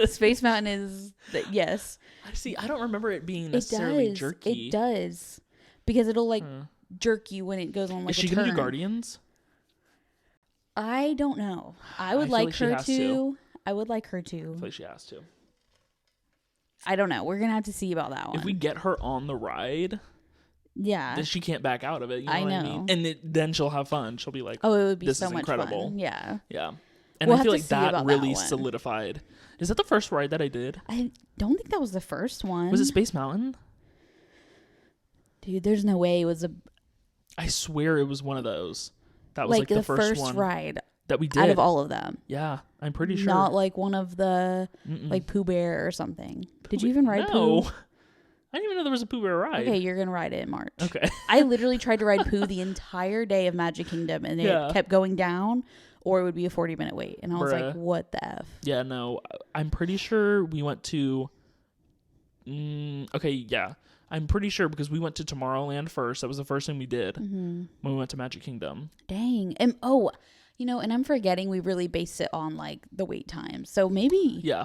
Space Mountain is yes. See, I don't remember it being necessarily jerky. It does, because it'll like jerk you when it goes on like Is she gonna do Guardians? I don't know. I would like her to. I would like her to. I feel like she has to. I don't know. We're gonna have to see about that one. If we get her on the ride, then she can't back out of it. You know what I mean? And then she'll have fun. She'll be like, "Oh, it would be this so is much incredible." fun. Yeah, yeah. And I feel like that really solidified. Is that the first ride that I did? I don't think that was the first one. Was it Space Mountain? Dude, there's no way it was a. I swear it was one of those. That was like the first one ride that we did out of all of them. Yeah, I'm pretty sure. Not like one of the like Pooh Bear or something. Did you even ride Pooh? I didn't even know there was a Pooh Bear ride. Okay, you're gonna ride it in March. Okay. I literally tried to ride Pooh the entire day of Magic Kingdom, and it kept going down, or it would be a 40-minute wait, and I was like, "What the f?" Yeah, no, I'm pretty sure we went to. Okay, yeah, I'm pretty sure because we went to Tomorrowland first. That was the first thing we did when we went to Magic Kingdom. Dang, and and I'm forgetting we really based it on like the wait time, so maybe. Yeah,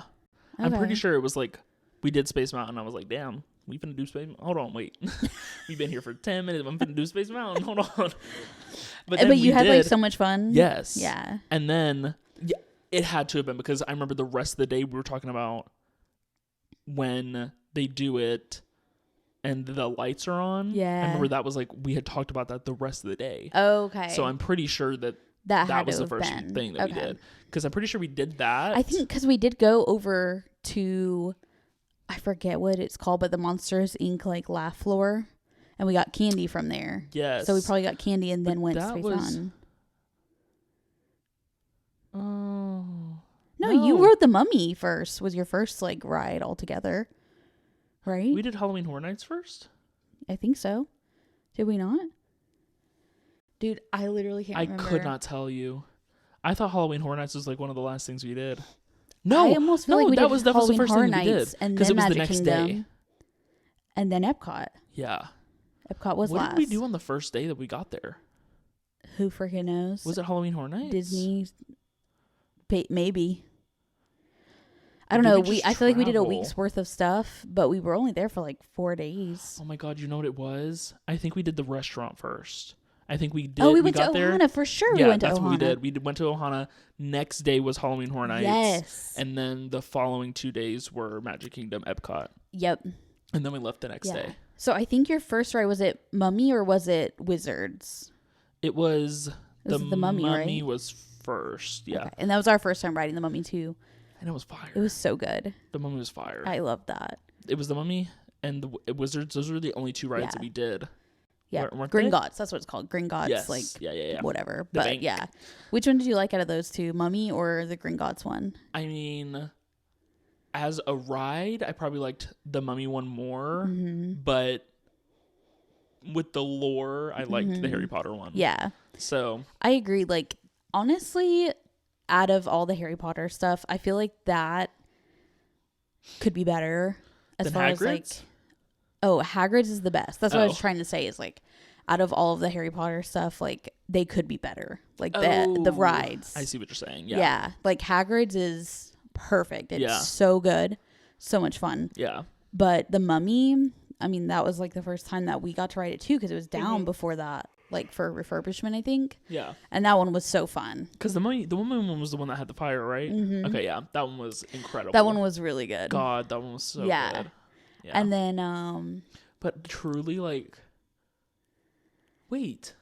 okay. I'm pretty sure it was like we did Space Mountain. I was like, damn. We finna do Space Mountain. Hold on, wait. We've been here for 10 minutes. I'm finna do Space Mountain. Hold on. But you had like so much fun. Yes. Yeah. And then it had to have been because I remember the rest of the day we were talking about when they do it and the lights are on. Yeah. I remember that was like we had talked about that the rest of the day. Okay. So I'm pretty sure that was the first thing that we did. Because I'm pretty sure we did that. I think because we did go over to... I forget what it's called, but the Monsters Inc. like laugh floor, and we got candy from there. Yes. So we probably got candy and then went to Space Mountain. Oh. No, you rode the Mummy first. Was your first like ride altogether, right? We did Halloween Horror Nights first. I think so. Did we not? Dude, I literally can't remember. I could not tell you. I thought Halloween Horror Nights was like one of the last things we did. No, I almost feel like we that did was the first thing we did and then it was Magic the next Kingdom, day, and then Epcot. Yeah, Epcot was last. What did we do on the first day that we got there? Who freaking knows? Was it Halloween Horror Nights? Disney, maybe. I don't know. I feel like we did a week's worth of stuff, but we were only there for like 4 days. Oh my god! You know what it was? I think we did the restaurant first. I think we did. Oh, we went to Ohana there. For sure. Yeah, we went to that's Ohana. What we did. We went to Ohana. Next day was Halloween Horror Nights. Yes. And then the following 2 days were Magic Kingdom, Epcot. Yep. And then we left the next day. So I think your first ride, was it Mummy or was it Wizards? It was the Mummy right? was first. Yeah. Okay. And that was our first time riding the Mummy too. And it was fire. It was so good. The Mummy was fire. I loved that. It was the Mummy and the Wizards. Those were the only 2 rides that we did. Yeah, Gringotts. That's what it's called. Gringotts. Yes. Like, yeah. Whatever. The but bank. Yeah. Which one did you like out of those 2? Mummy or the Gringotts one? I mean, as a ride, I probably liked the Mummy one more. Mm-hmm. But with the lore, I liked the Harry Potter one. Yeah. So. I agree. Like, honestly, out of all the Harry Potter stuff, I feel like that could be better. As far as like... Oh, Hagrid's is the best. That's what I was trying to say is like out of all of the Harry Potter stuff, like they could be better. Like the rides. I see what you're saying. Yeah. Yeah. Like Hagrid's is perfect. It's so good. So much fun. Yeah. But the Mummy, I mean, that was like the first time that we got to ride it too because it was down before that, like for refurbishment, I think. Yeah. And that one was so fun. Because the Mummy one was the one that had the fire, right? Mm-hmm. Okay, yeah. That one was incredible. That one was really good. God, that one was so good. Yeah. And then but truly like wait.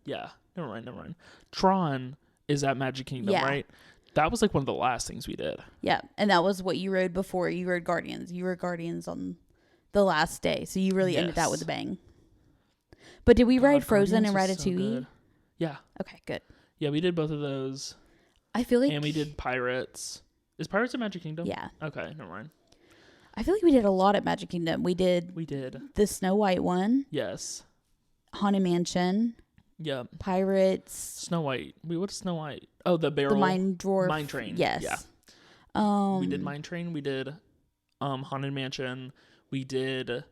Yeah, never mind. Tron is at Magic Kingdom, right? That was like one of the last things we did. Yeah. And that was what you rode before you rode Guardians. You rode Guardians on the last day. So you really ended that with a bang. But did we ride Frozen and Ratatouille? So yeah. Okay, good. Yeah, we did both of those. I feel like and we did Pirates. Is Pirates at Magic Kingdom? Yeah. Okay, never mind. I feel like we did a lot at Magic Kingdom. We did the Snow White one. Yes. Haunted Mansion. Yep. Pirates. Snow White. Wait, what is Snow White? Oh, the barrel. The Mine Dwarf. Mine Train. Yes. Yeah. We did Mine Train. We did Haunted Mansion. We did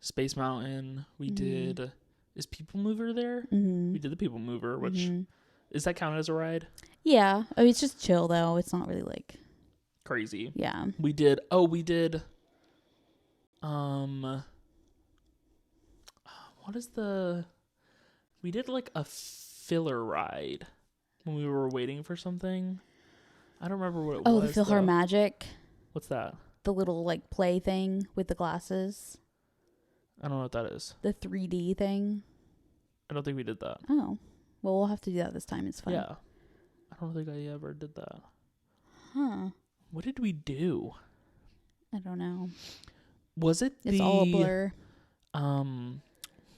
Space Mountain. We did... Is People Mover there? Mm-hmm. We did the People Mover, which... Is that counted as a ride? Yeah. I mean, it's just chill, though. It's not really, like... Crazy. Yeah. We did... we did like a filler ride when we were waiting for something. I don't remember what it was. Oh, the PhilharMagic. What's that? The little like play thing with the glasses. I don't know what that is. The 3D thing. I don't think we did that. Oh. Well, we'll have to do that this time. It's fun. Yeah. I don't think I ever did that. Huh. What did we do? I don't know. Was it It's all a blur.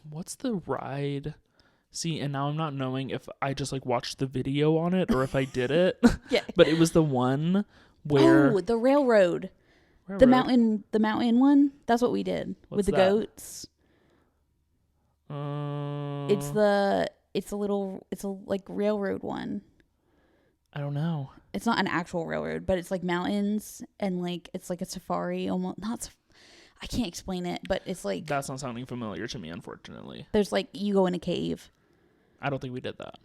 What's the ride? See, and now I'm not knowing if I just like watched the video on it or if I did it. Yeah. But it was the one where the railroad. The mountain one. That's what we did. What's with the that? goats. It's a like railroad one. I don't know. It's not an actual railroad, but it's like mountains and like it's like a safari almost. I can't explain it, but it's like that's not sounding familiar to me, unfortunately. There's like you go in a cave. I don't think we did that.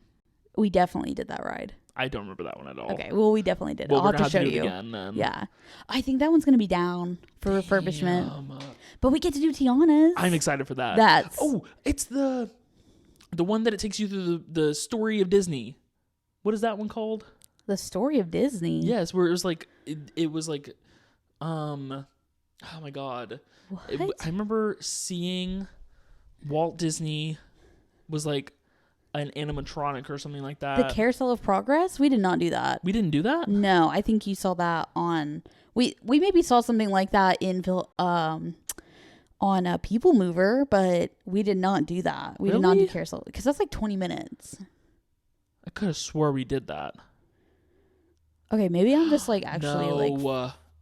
We definitely did that ride. I don't remember that one at all. Okay, well we definitely did. Well, I'll have to show you. Again, then. Yeah, I think that one's gonna be down for refurbishment. But we get to do Tiana's. I'm excited for that. It's the one that it takes you through the story of Disney. What is that one called? The Story of Disney. Yes, where it was like it was like oh my god. I remember seeing Walt Disney was like an animatronic or something like that. The Carousel of Progress? We did not do that. We didn't do that? No, I think you saw that on we maybe saw something like that in on a People Mover, but we did not do that. We did not do Carousel because that's like 20 minutes. I could have swore we did that. Okay, maybe I'm just like actually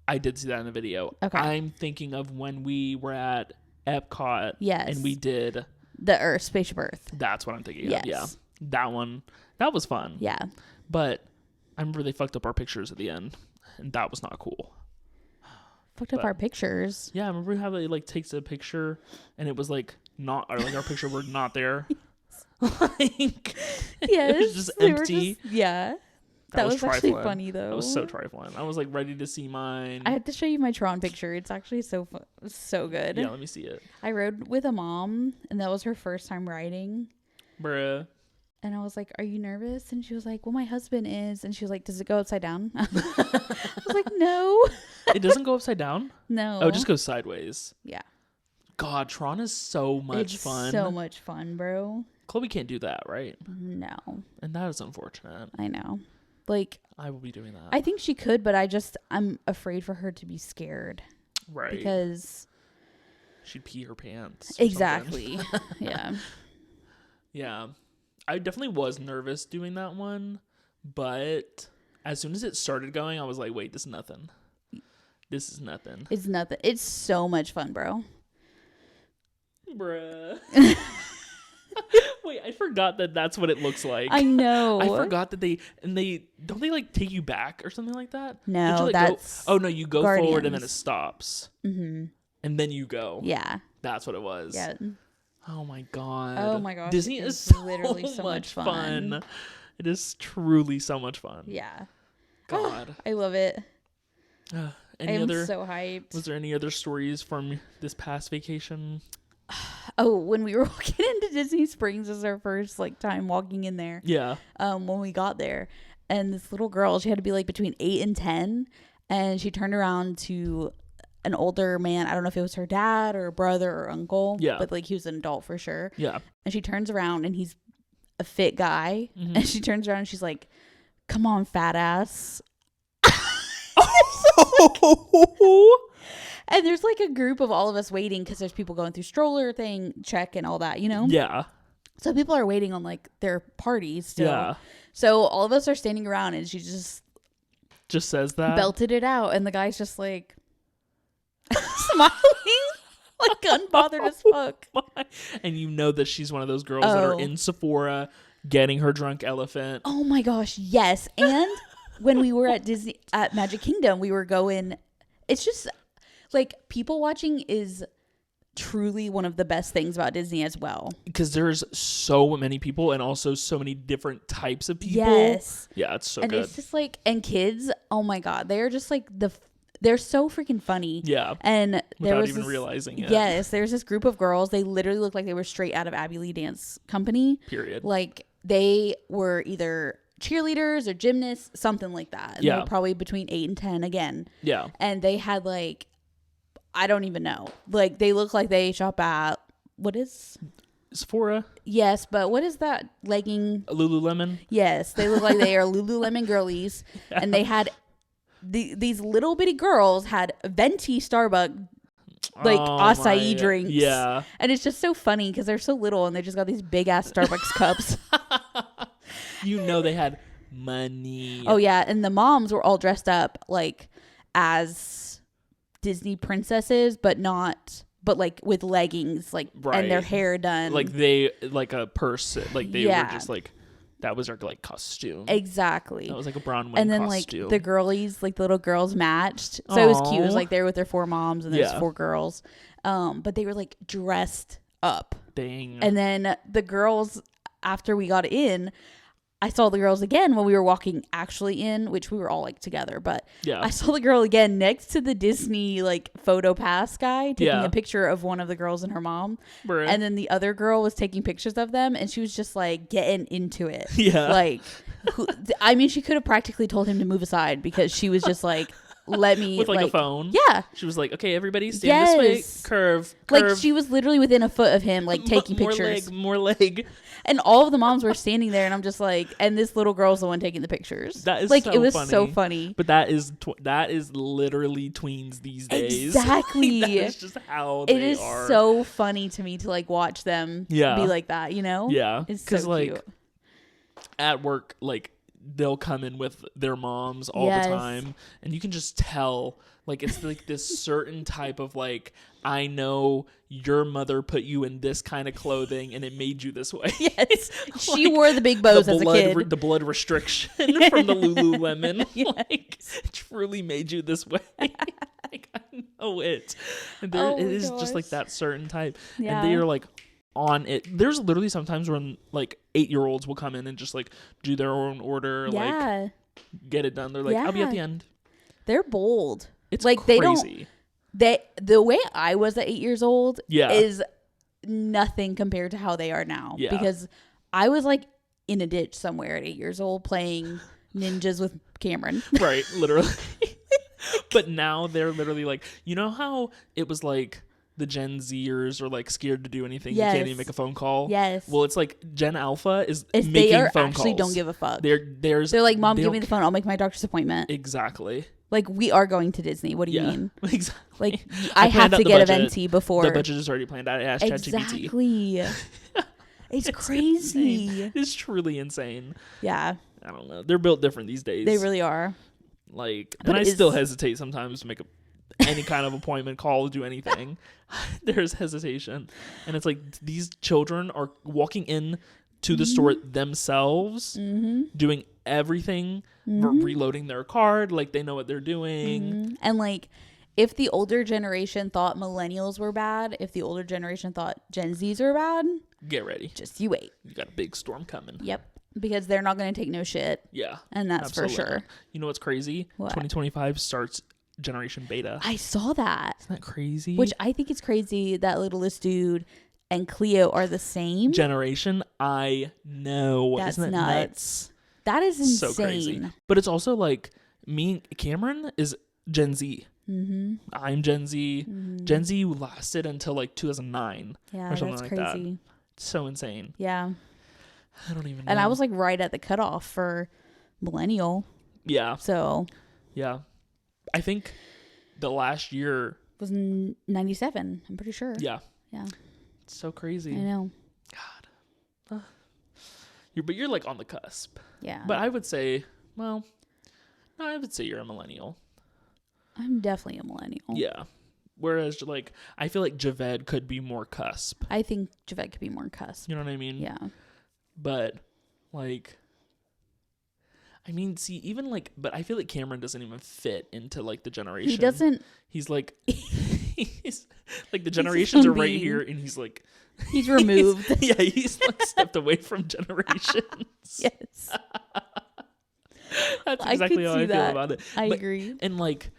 I did see that in the video. Okay. I'm thinking of when we were at Epcot. Yes. And we did the Spaceship Earth. That's what I'm thinking yes. of. Yeah. That one. That was fun. Yeah. But I remember they fucked up our pictures at the end. And that was not cool. Fucked up our pictures? Yeah, I remember how they like takes a picture and it was like not, or like our picture were not there. Like, yes, it was just empty. Yeah. That was actually funny though. That was so trifling. I was like ready to see mine. I have to show you my Tron picture. It's actually so good. Yeah, let me see it. I rode with a mom, and that was her first time riding. Bruh. And I was like, "Are you nervous?" And she was like, "Well, my husband is." And she was like, "Does it go upside down?" I was like, "No." It doesn't go upside down? No. Oh, it just goes sideways. Yeah. God, Tron is so much fun. So much fun, bro. Chloe can't do that, right? No. And that is unfortunate. I know. Like, I will be doing that. I think she could, but I'm afraid for her to be scared. Right. Because she'd pee her pants. Exactly. Yeah. Yeah. I definitely was nervous doing that one, but as soon as it started going, I was like, wait, this is nothing. This is nothing. It's nothing. It's so much fun, bro. Bruh. Wait, I forgot that that's what it looks like. I know. I forgot that they don't they like take you back or something like that? No, like that's you go Guardians. forward and then it stops. Mm-hmm. And then you go. Yeah. That's what it was. Yeah. Oh my god. Oh my gosh. Disney is so literally so much fun. It is truly so much fun. Yeah. God. I love it. I am other, so hyped. Was there any other stories from this past vacation? Oh, when we were walking into Disney Springs, this was our first time walking in there. Yeah. When we got there, and this little girl, she had to be between 8 and 10, and she turned around to an older man. I don't know if it was her dad or brother or uncle. Yeah. But he was an adult for sure. Yeah. And she turns around and he's a fit guy, and she turns around and she's like, "Come on, fat ass." And there's a group of all of us waiting because there's people going through stroller thing, check and all that, Yeah. So people are waiting on their parties still. Yeah. So all of us are standing around and she just says that. Belted it out. And the guy's just smiling, unbothered as fuck. And you know that she's one of those girls that are in Sephora getting her drunk elephant. Oh my gosh. Yes. And when we were at Magic Kingdom, we were going, it's just people watching is truly one of the best things about Disney as well. Because there's so many people and also so many different types of people. Yes. Yeah, it's so good. And it's just and kids, oh my God, they are just they're so freaking funny. Yeah. And without even realizing it. Yes, there's this group of girls. They literally look like they were straight out of Abby Lee Dance Company. Period. Like they were either cheerleaders or gymnasts, something like that. And they were probably between 8 and 10 again. Yeah. And they had like, I don't even know. Like they look like they shop at, what is? Sephora. Yes, but what is that legging? Lululemon. Yes, they look like they are Lululemon girlies. Yeah. And they had these little bitty girls had venti Starbucks like acai drinks. Yeah. And it's just so funny because they're so little and they just got these big ass Starbucks cups. You know they had money. Oh yeah, and the moms were all dressed up like as Disney princesses, but like with leggings, like and their hair done. Like they like a person, like they were just like that was their like costume. Exactly. That was like a Bronwyn and then costume. Like the girlies, like the little girls matched. So it was cute. It was like they were with their 4 moms and there's 4 girls. But they were like dressed up. Dang. And then the girls, after we got in, I saw the girls again when we were walking actually in, which we were all like together, but I saw the girl again next to the Disney like photo pass guy taking a picture of one of the girls and her mom. Bruh. And then the other girl was taking pictures of them and she was just like getting into it. Yeah. Like, I mean, she could have practically told him to move aside because she was just like, let me with like a phone. Yeah. She was like, okay, everybody stand this way. Curve. Like she was literally within a foot of him, like taking pictures. More leg. And all of the moms were standing there and I'm just like, and this little girl's the one taking the pictures. That is like, so it was funny. so funny. But that is literally tweens these days. Exactly. Like, that is just how they are. It is so funny to me to like watch them be like that, you know? Yeah. It's so like, cute. At work, like they'll come in with their moms all the time and you can just tell like it's like this certain type of like, I know your mother put you in this kind of clothing and it made you this way. Yes. She wore the big bows as a kid. The blood restriction from the Lululemon like truly made you this way. Like, I know it. And it is just like that certain type. Yeah. And they are like on it. There's literally sometimes when like 8-year-olds will come in and just like do their own order, like get it done. They're like, I'll be at the end. They're bold. It's like crazy. The way I was at 8 years old is nothing compared to how they are now. Yeah. Because I was like in a ditch somewhere at 8 years old playing ninjas with Cameron. Right, literally. But now they're literally like, you know how it was like the Gen Zers are like scared to do anything. Yes. You can't even make a phone call. Yes. Well, it's like Gen Alpha is making they are phone actually calls. Don't give a fuck. They're like, Mom, give me the phone. I'll make my doctor's appointment. Exactly. Like, we are going to Disney. What do you mean? Exactly. Like, I have to get a venti before. The budget is already planned. I asked ChatGPT. Exactly. It's crazy. Insane. It's truly insane. Yeah. I don't know. They're built different these days. They really are. Like, but and I still hesitate sometimes to make any kind of appointment call, do anything. There's hesitation. And it's like these children are walking in to the store themselves, doing everything, reloading their card, like they know what they're doing. And like, if the older generation thought millennials were bad, if the older generation thought Gen Zs were bad, get ready. Just you wait. You got a big storm coming. Yep. Because they're not going to take no shit. Yeah. And that's absolutely for sure. You know what's crazy? What? 2025 starts Generation Beta. I saw that. Isn't that crazy? Which I think it's crazy that Littlest Dude and Cleo are the same generation. I know. That's Isn't that nuts? That is insane. So crazy. But it's also like Cameron is Gen Z. I'm Gen Z. Gen Z lasted until like 2009 or something like crazy. That. It's so insane. Yeah. I don't even know. And I was like right at the cutoff for millennial. Yeah. So. Yeah. I think the last year was 97. I'm pretty sure. Yeah. Yeah. It's so crazy. I know. God. But you're like on the cusp. Yeah. But I would say, well, no, I would say you're a millennial. I'm definitely a millennial. Yeah. Whereas, like, I feel like Javed could be more cusp. I think Javed could be more cusp. You know what I mean? Yeah. But, like, I mean, see, even, like, but I feel like Cameron doesn't even fit into, like, the generation. He doesn't. He's, like, he's, like, the generations are right here, and he's, like. He's removed. He's, like, stepped away from generations. Yes. That's exactly how I feel about it. I agree. And, like,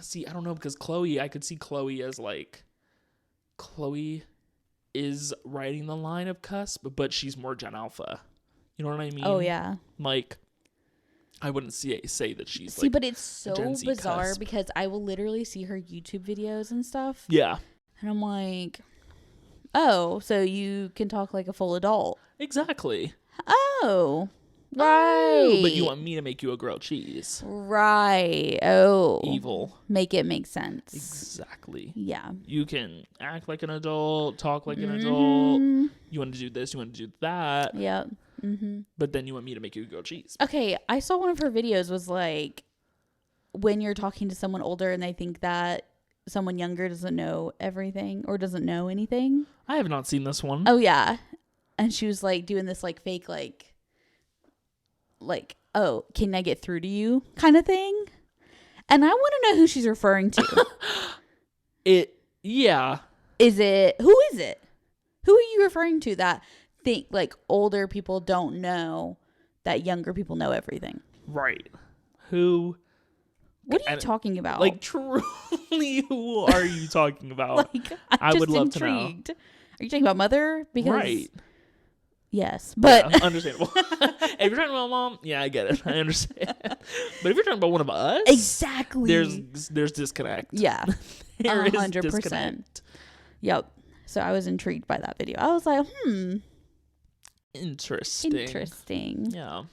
See, I don't know, because Chloe, I could see Chloe as like, Chloe is riding the line of cusp, but she's more Gen Alpha. You know what I mean? Oh yeah. Like, I wouldn't say that she's see, like, but it's so bizarre cusp. because I will literally see her YouTube videos and stuff. Yeah. And I'm like, oh, so you can talk like a full adult. Exactly. Oh. Right. But you want me to make you a grilled cheese. Right. Oh. Evil. Make it make sense. Exactly. Yeah. You can act like an adult, talk like an adult. You want to do this, you want to do that. Yep. Mm-hmm. But then you want me to make you a grilled cheese. Okay, I saw one of her videos was like, when you're talking to someone older and they think that someone younger doesn't know everything or doesn't know anything. I have not seen this one. Oh yeah. And she was like doing this like fake like, oh, can I get through to you kind of thing? And I want to know who she's referring to. Yeah. Who is it? Who are you referring to that think like older people don't know that younger people know everything? Right. Who? What are you talking about? Like, truly, who are you talking about? Like, I would love to know. Are you talking about Mother? Because right. Yes, but yeah, understandable. If you're talking about Mom, yeah, I get it. I understand. But if you're talking about one of us, exactly, there's disconnect. Yeah, 100%. Yep. So I was intrigued by that video. I was like, interesting. Yeah.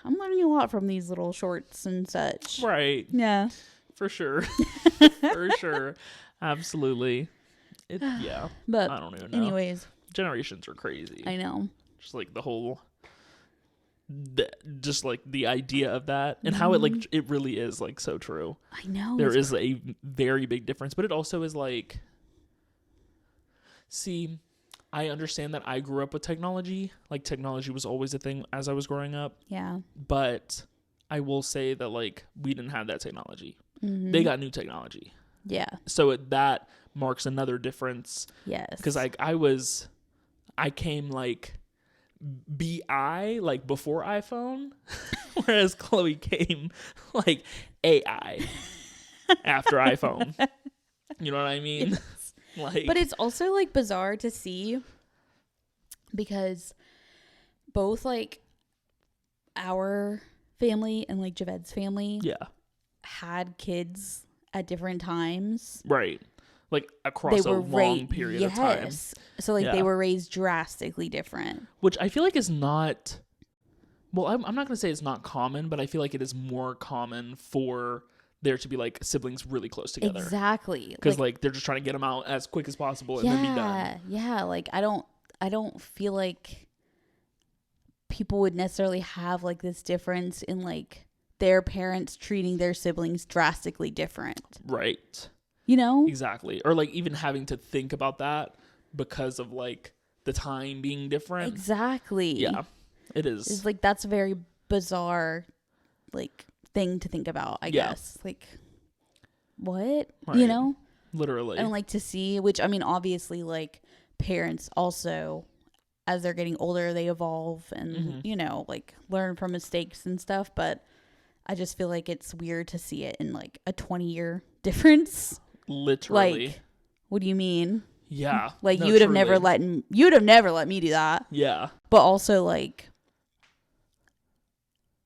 I'm learning a lot from these little shorts and such. Right. Yeah. For sure. For sure. Absolutely. Yeah. But I don't even know. Anyways. Generations are crazy. I know. Just like the whole, just like the idea of that and how it really is like so true. I know. There is a very big difference, but it also is like, see, I understand that I grew up with technology. Like, technology was always a thing as I was growing up. Yeah. But I will say that, like, we didn't have that technology. Mm-hmm. They got new technology. Yeah. So that marks another difference. Yes. Because, like, I came, like, BI, like, before iPhone. Whereas Chloe came, like, AI after iPhone. You know what I mean? Like, but it's also like bizarre to see because both like our family and like Javed's family had kids at different times. Right. Like across a long period of time. So like they were raised drastically different. Which I feel like is not, well, I'm not going to say it's not common, but I feel like it is more common for there to be like siblings really close together. Exactly. Because like they're just trying to get them out as quick as possible and then be done. Yeah. Like I don't feel like people would necessarily have like this difference in like their parents treating their siblings drastically different. Right. You know? Exactly. Or like even having to think about that because of like the time being different. Exactly. Yeah. It is. It's like that's a very bizarre like thing to think about, I guess. Like, what? Right. You know? Literally. And like to see, which I mean, obviously, like parents also, as they're getting older, they evolve and, you know, like learn from mistakes and stuff. But I just feel like it's weird to see it in like a 20-year difference. Literally. Like, what do you mean? Yeah. Like you would have never let me do that. Yeah. But also like,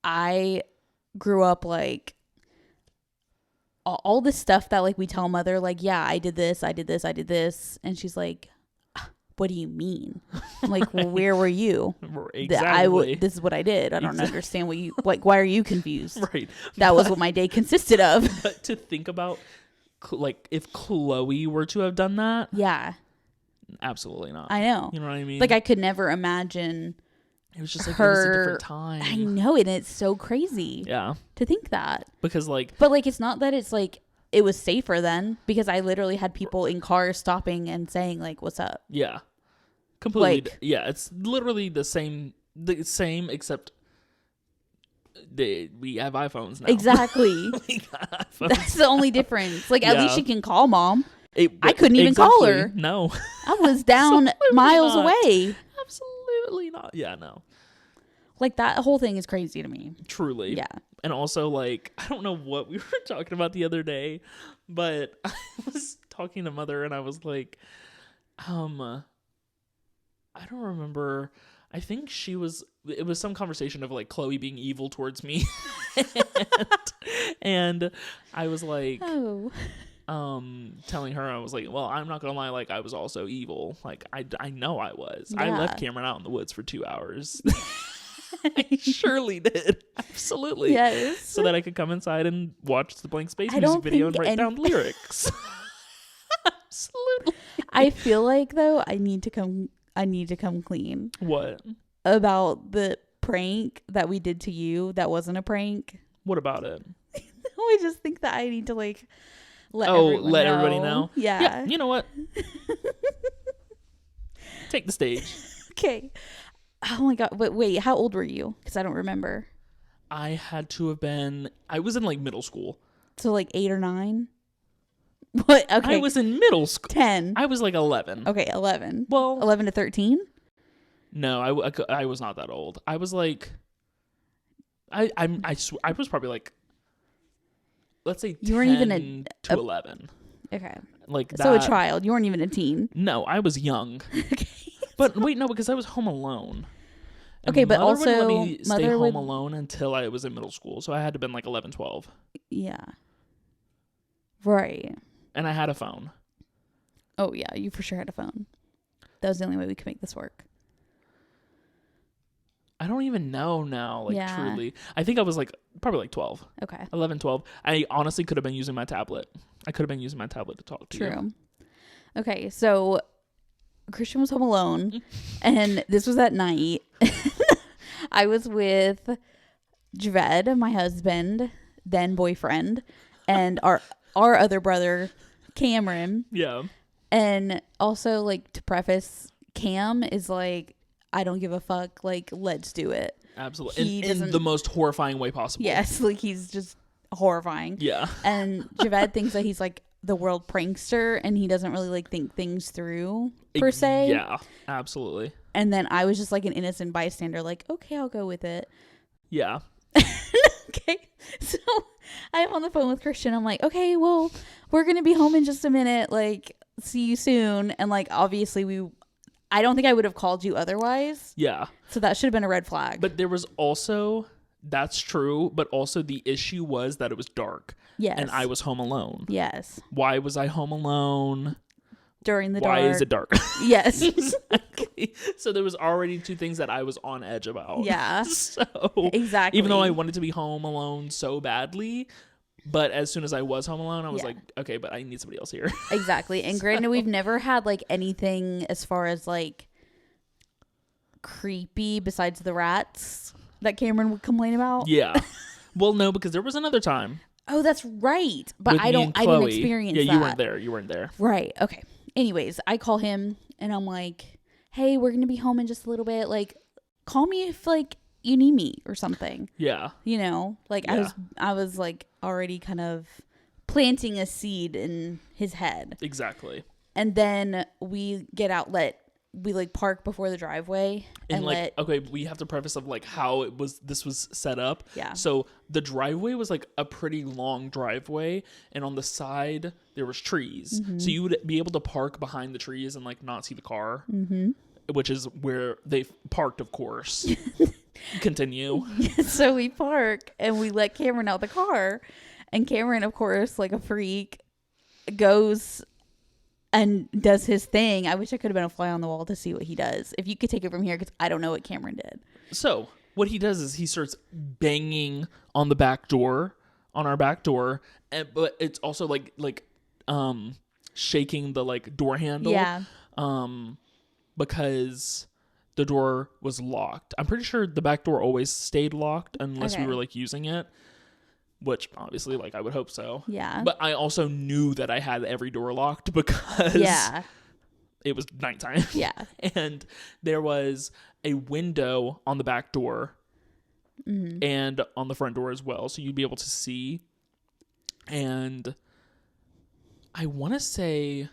I grew up like all this stuff that like we tell Mother like, yeah, I did this, and she's like, what do you mean? I'm like, well, where were you? Exactly. This is what I did. I don't understand what you like. Why are you confused? Right. That was what my day consisted of. But to think about, like, if Chloe were to have done that, yeah, absolutely not. I know. You know what I mean? Like, I could never imagine. It was just like it was a different time. I know, and it's so crazy. Yeah. To think that. Because like, but like, it's not that it's like it was safer then, because I literally had people in cars stopping and saying like, "What's up?" Yeah. Completely. Like, yeah, it's literally the same except we have iPhones now. Exactly. We got iPhones. That's the only difference. Like, at least you can call Mom. I couldn't even exactly. call her. No. I was down miles away. Absolutely not. Yeah, no. Like, that whole thing is crazy to me. Truly. Yeah. And also, like, I don't know what we were talking about the other day, but I was talking to Mother and I was like, I don't remember. I think it was some conversation of like Chloe being evil towards me. and I was like, telling her, I was like, well, I'm not gonna lie, like, I was also evil. Like, I know I was. Yeah. I left Cameron out in the woods for 2 hours. I surely did. Absolutely. Yes. So that I could come inside and watch the Blank Space music video and write down lyrics. Absolutely. I feel like, though, I need to come clean. What? About the prank that we did to you that wasn't a prank. What about it? I just think that I need to, like, let everybody know. Yeah. You know what? Take the stage. Okay. Oh my God. But wait, how old were you? Because I don't remember. I was in like middle school. So like 8 or 9? What? Okay. I was in middle school. 10. I was like 11. Okay, 11. Well, 11 to 13? No, I was not that old. I was like, I was probably like, let's say 10 you weren't even to 11. Okay. Like that. So a child. You weren't even a teen. No, I was young. Okay. But wait, no, because I was home alone. And okay, but Mother also wouldn't let me stay home alone until I was in middle school. So I had to have been like 11, 12. Yeah. Right. And I had a phone. Oh, yeah. You for sure had a phone. That was the only way we could make this work. I don't even know now, like, truly. I think I was, like, probably, like, 12. Okay. 11, 12. I honestly could have been using my tablet. I could have been using my tablet to talk to you. True. Okay, so Christian was home alone, and this was at night. I was with Javed, my husband, then boyfriend, and our other brother, Cameron. Yeah. And also, like, to preface, Cam is like, I don't give a fuck, like, let's do it. Absolutely. In the most horrifying way possible. Yes, like, he's just horrifying. Yeah. And Javed thinks that he's, like, the world prankster, and he doesn't really, like, think things through, per se. Yeah, absolutely. And then I was just, like, an innocent bystander, like, okay, I'll go with it. Yeah. Okay. So I'm on the phone with Christian. I'm like, okay, well, we're going to be home in just a minute. Like, see you soon. And, like, obviously I don't think I would have called you otherwise. Yeah. So that should have been a red flag. But there was also, that's true, but also the issue was that it was dark. Yes. And I was home alone. Yes. Why was I home alone? During the dark. Why is it dark? Yes. Exactly. So there was already two things that I was on edge about. Yeah. So exactly. Even though I wanted to be home alone so badly, but as soon as I was home alone, I was like, okay, but I need somebody else here. Exactly. And granted, we've never had like anything as far as like creepy besides the rats that Cameron would complain about. Yeah. Well, no, because there was another time. Oh, that's right. But I didn't experience that. Yeah, you weren't there. Right. Okay. Anyways, I call him and I'm like, hey, we're going to be home in just a little bit. Like, call me if like you need me or something. Yeah. You know, like I was like already kind of planting a seed in his head. Exactly. And then we get out, we like park before the driveway and like, okay, we have to preface of like how this was set up. Yeah. So the driveway was like a pretty long driveway, and on the side there was trees. Mm-hmm. So you would be able to park behind the trees and like not see the car, mm-hmm. which is where they parked, of course. Continue. So we park and we let Cameron out the car, and Cameron, of course, like a freak, goes and does his thing. I wish I could have been a fly on the wall to see what he does. If you could take it from here, because I don't know what Cameron did. So what he does is he starts banging on the back door, on our back door, but it's also like shaking the like door handle. Yeah. Because the door was locked. I'm pretty sure the back door always stayed locked unless we were like using it. Which obviously, like, I would hope so. Yeah. But I also knew that I had every door locked because it was nighttime. Yeah. And there was a window on the back door and on the front door as well. So you'd be able to see. And I want to say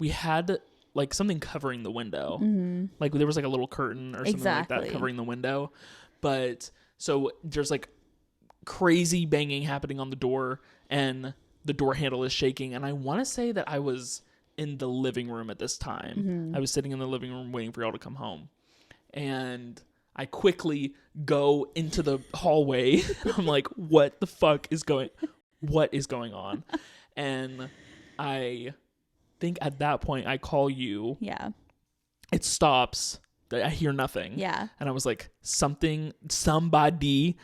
we had like something covering the window. Mm-hmm. Like there was like a little curtain or something like that covering the window. But so there's like crazy banging happening on the door, and the door handle is shaking. And I want to say that I was in the living room at this time. Mm-hmm. I was sitting in the living room waiting for y'all to come home. And I quickly go into the hallway. I'm like, what is going on? And I think at that point I call you. Yeah. It stops. I hear nothing. Yeah. And I was like, somebody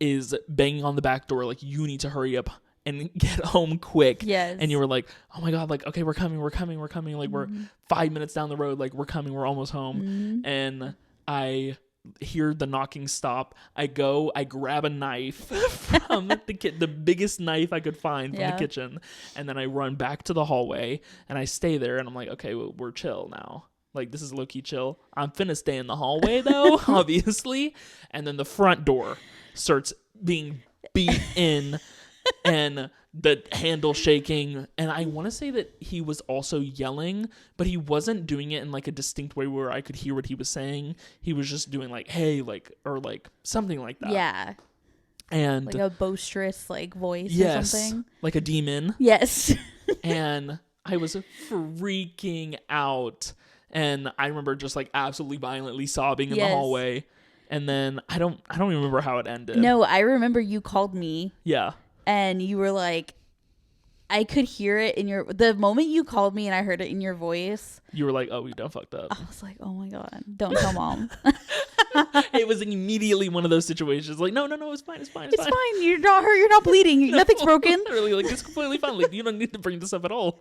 is banging on the back door. Like, you need to hurry up and get home quick. Yes. And you were like, oh my God, like, okay, we're coming. Like, we're 5 minutes down the road. Like, we're coming. We're almost home. Mm-hmm. And I hear the knocking stop. I grab a knife from the biggest knife I could find from the kitchen. And then I run back to the hallway and I stay there. And I'm like, okay, well, we're chill now. Like, this is low-key chill. I'm finna stay in the hallway, though, obviously. And then the front door starts being beat in and the handle shaking. And I want to say that he was also yelling, but he wasn't doing it in, like, a distinct way where I could hear what he was saying. He was just doing, like, hey, like, or, like, something like that. Yeah. And like a boisterous, like, voice or something. Like a demon. Yes. And I was freaking out. And I remember just like absolutely violently sobbing in the hallway. And then I don't even remember how it ended. No, I remember you called me. Yeah. And you were like, I could hear it in the moment you called me and I heard it in your voice. You were like, oh, we done fucked up. I was like, oh my God, don't tell Mom. It was immediately one of those situations. Like, no, it's fine. It's fine. You're not hurt. You're not bleeding. Nothing's broken. Literally, like, it's completely fine. Like, you don't need to bring this up at all.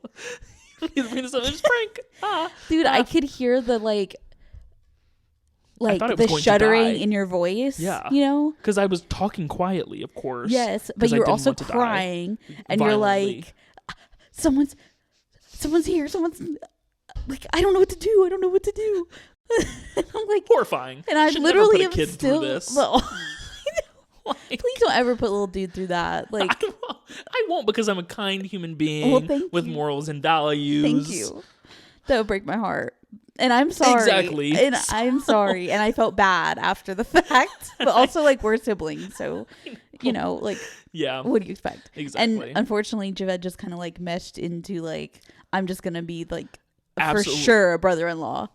You don't need to bring this up. It's prank. Dude, I could hear the like the shuddering in your voice. Yeah. You know? Because I was talking quietly, of course. Yes, but you were also crying. And you're like, someone's here. Someone's like, I don't know what to do. I'm like, horrifying. And I literally am still this. Well, please don't ever put little dude through that. Like, I won't, because I'm a kind human being with morals and values. Thank you. That would break my heart. And I'm sorry. Exactly. And I'm sorry. And I felt bad after the fact. But also, like, we're siblings. So, you know, like, yeah. What do you expect? Exactly. And unfortunately, Javed just kind of, like, meshed into, like, I'm just going to be, like, Absolutely. For sure a brother-in-law.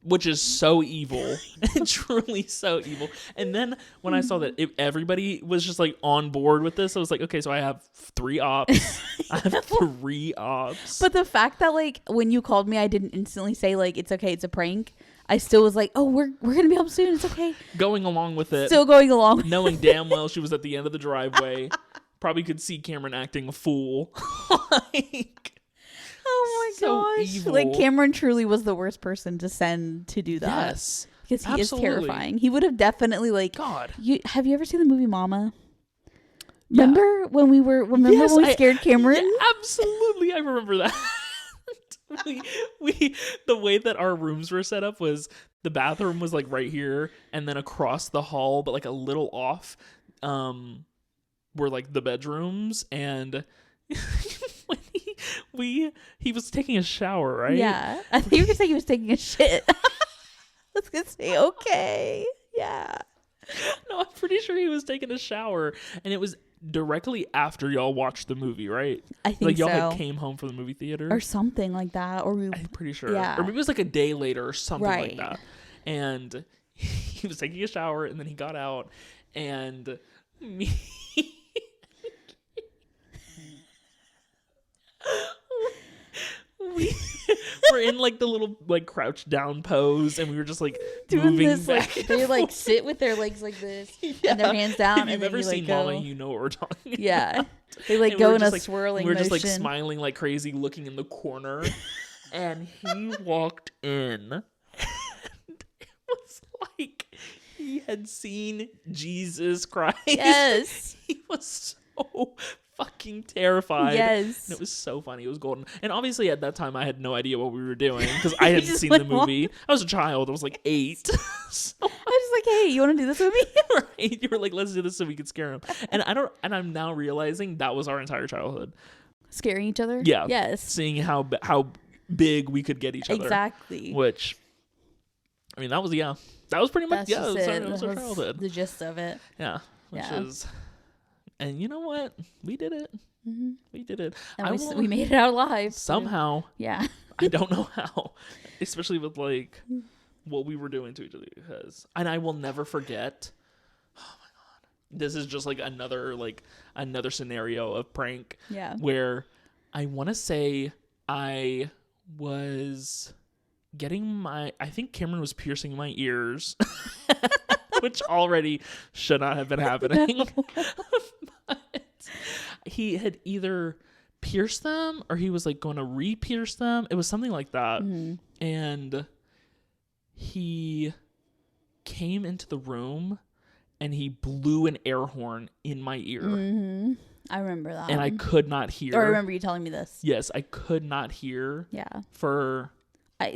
Which is so evil. Truly so evil. And then when I saw that everybody was just like on board with this, I was like, okay, so I have 3 ops. I have 3 ops. But the fact that like when you called me, I didn't instantly say like, it's okay, it's a prank. I still was like, oh, we're going to be home soon. It's okay. Going along with it. Still going along. Knowing damn well she was at the end of the driveway. Probably could see Cameron acting a fool. Like... Oh my gosh. Evil. Like, Cameron truly was the worst person to send to do that. Yes. Because he is terrifying. He would have definitely, like... God. Have you ever seen the movie Mama? Yeah. Remember when we scared Cameron? Yeah, absolutely. I remember that. we the way that our rooms were set up was the bathroom was, like, right here, and then across the hall, but, like, a little off, were, like, the bedrooms, and... he was taking a shower, right? Yeah. I think you were gonna say he was taking a shit. I was gonna say, okay. Yeah. No, I'm pretty sure he was taking a shower, and it was directly after y'all watched the movie, right? I think like y'all had came home from the movie theater or something like that, I'm pretty sure. Yeah. Or maybe it was like a day later or something like that. And he was taking a shower, and then he got out, and me. We were in like the little like crouch down pose, and we were just like doing moving this back. Like they like sit with their legs like this and their hands down. If you've ever seen Mama, you know what we're talking about. They like go in a like, swirling we were motion. just like smiling like crazy, looking in the corner, and he walked in, and it was like he had seen Jesus Christ. Yes. He was so fucking terrified. Yes. And it was so funny. It was golden. And obviously at that time I had no idea what we were doing because I hadn't seen the movie. I was a child. I was like 8. So I was just like, hey, you want to do this with me? Right? You were like, let's do this so we could scare him. And I'm now realizing that was our entire childhood. Scaring each other? Yeah. Yes. Seeing how big we could get each other. Exactly. Which, I mean, that was, that was pretty much, That's yeah, just that was our was childhood. the gist of it. Yeah. Which is, and you know what? We did it. Mm-hmm. We did it. And we made it out alive. Somehow. Yeah. I don't know how. Especially with like what we were doing to each other. And I will never forget. Oh my God. This is just like another scenario of prank. Yeah. Where I want to say I was getting I think Cameron was piercing my ears. Which already should not have been happening. But he had either pierced them or he was like going to re-pierce them. It was something like that. Mm-hmm. And he came into the room and he blew an air horn in my ear. Mm-hmm. I remember that. And I could not hear. Or I remember you telling me this. Yes, I could not hear. Yeah. For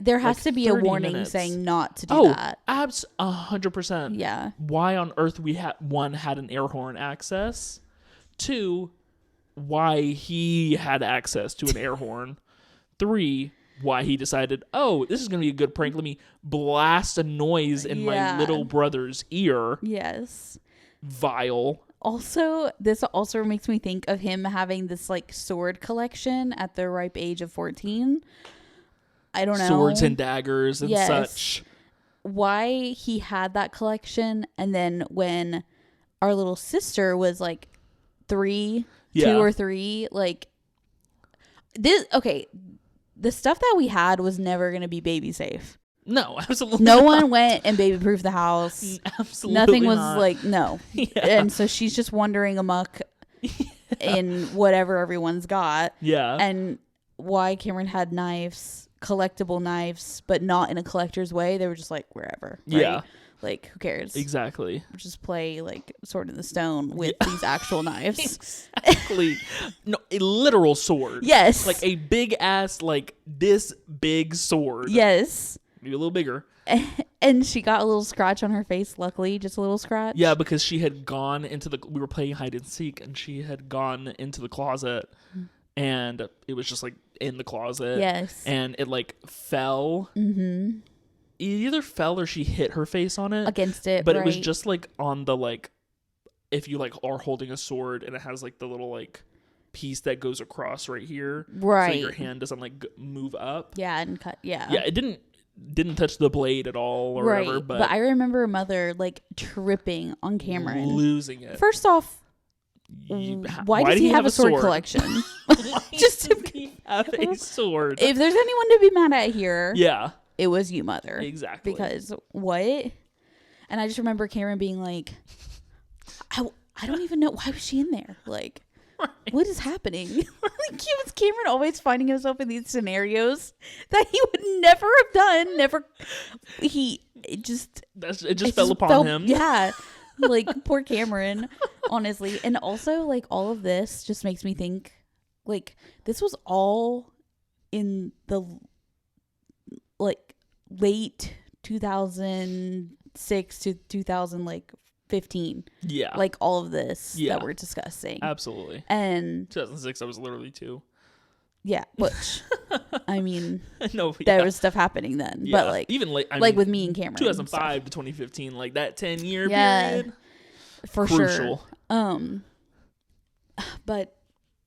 there has to be a warning minutes. Saying not to do that. 100%. Yeah. Why on earth we had an air horn access? 2, why he had access to an air horn. 3, why he decided, this is going to be a good prank. Let me blast a noise in my little brother's ear. Yes. Vile. Also, this also makes me think of him having this like sword collection at the ripe age of 14. I don't know. Swords and daggers and such. Why he had that collection, and then when our little sister was like 2 or 3, like this. Okay, the stuff that we had was never going to be baby safe. No, absolutely. No one went and baby proofed the house. Absolutely, nothing was not. Like no. Yeah. And so she's just wandering amok in whatever everyone's got. Yeah, and why Cameron had knives. Collectible knives, but not in a collector's way. They were just like wherever. Right? Yeah. Like, who cares? Exactly. Just play like Sword in the Stone with these actual knives. Exactly. No, a literal sword. Yes. Like a big ass, like this big sword. Yes. Maybe a little bigger. And she got a little scratch on her face, luckily, just a little scratch. Yeah, because she had gone we were playing hide and seek, and she had gone into the closet, and it was just like in the closet. Yes. And it like fell. Mm-hmm. It either fell or she hit her face on it. Against it, but it was just like on the like, if you like are holding a sword and it has like the little like piece that goes across right here. Right. So your hand doesn't like move up. Yeah, and cut. Yeah. Yeah, it didn't touch the blade at all or whatever. But I remember mother like tripping on Cameron. Losing it. First off, why does he have a sword collection? Just to have a sword. If there's anyone to be mad at here, yeah, it was you, mother. Exactly. Because what? And I just remember Cameron being like, I don't even know, why was she in there? Like, right. What is happening? Like, Cameron always finding himself in these scenarios that he would never have done. It just fell upon him. Yeah. Like, poor Cameron, honestly. And also, like, all of this just makes me think, like, this was all in the, like, late 2006 to 2015. Yeah. Like, all of this that we're discussing. Absolutely. And 2006, I was literally 2. Yeah, which, I mean, no, there was stuff happening then. Yeah. But, like, even late, with me and Cameron. 2005 to 2015, like, that 10-year period. For crucial. Sure. But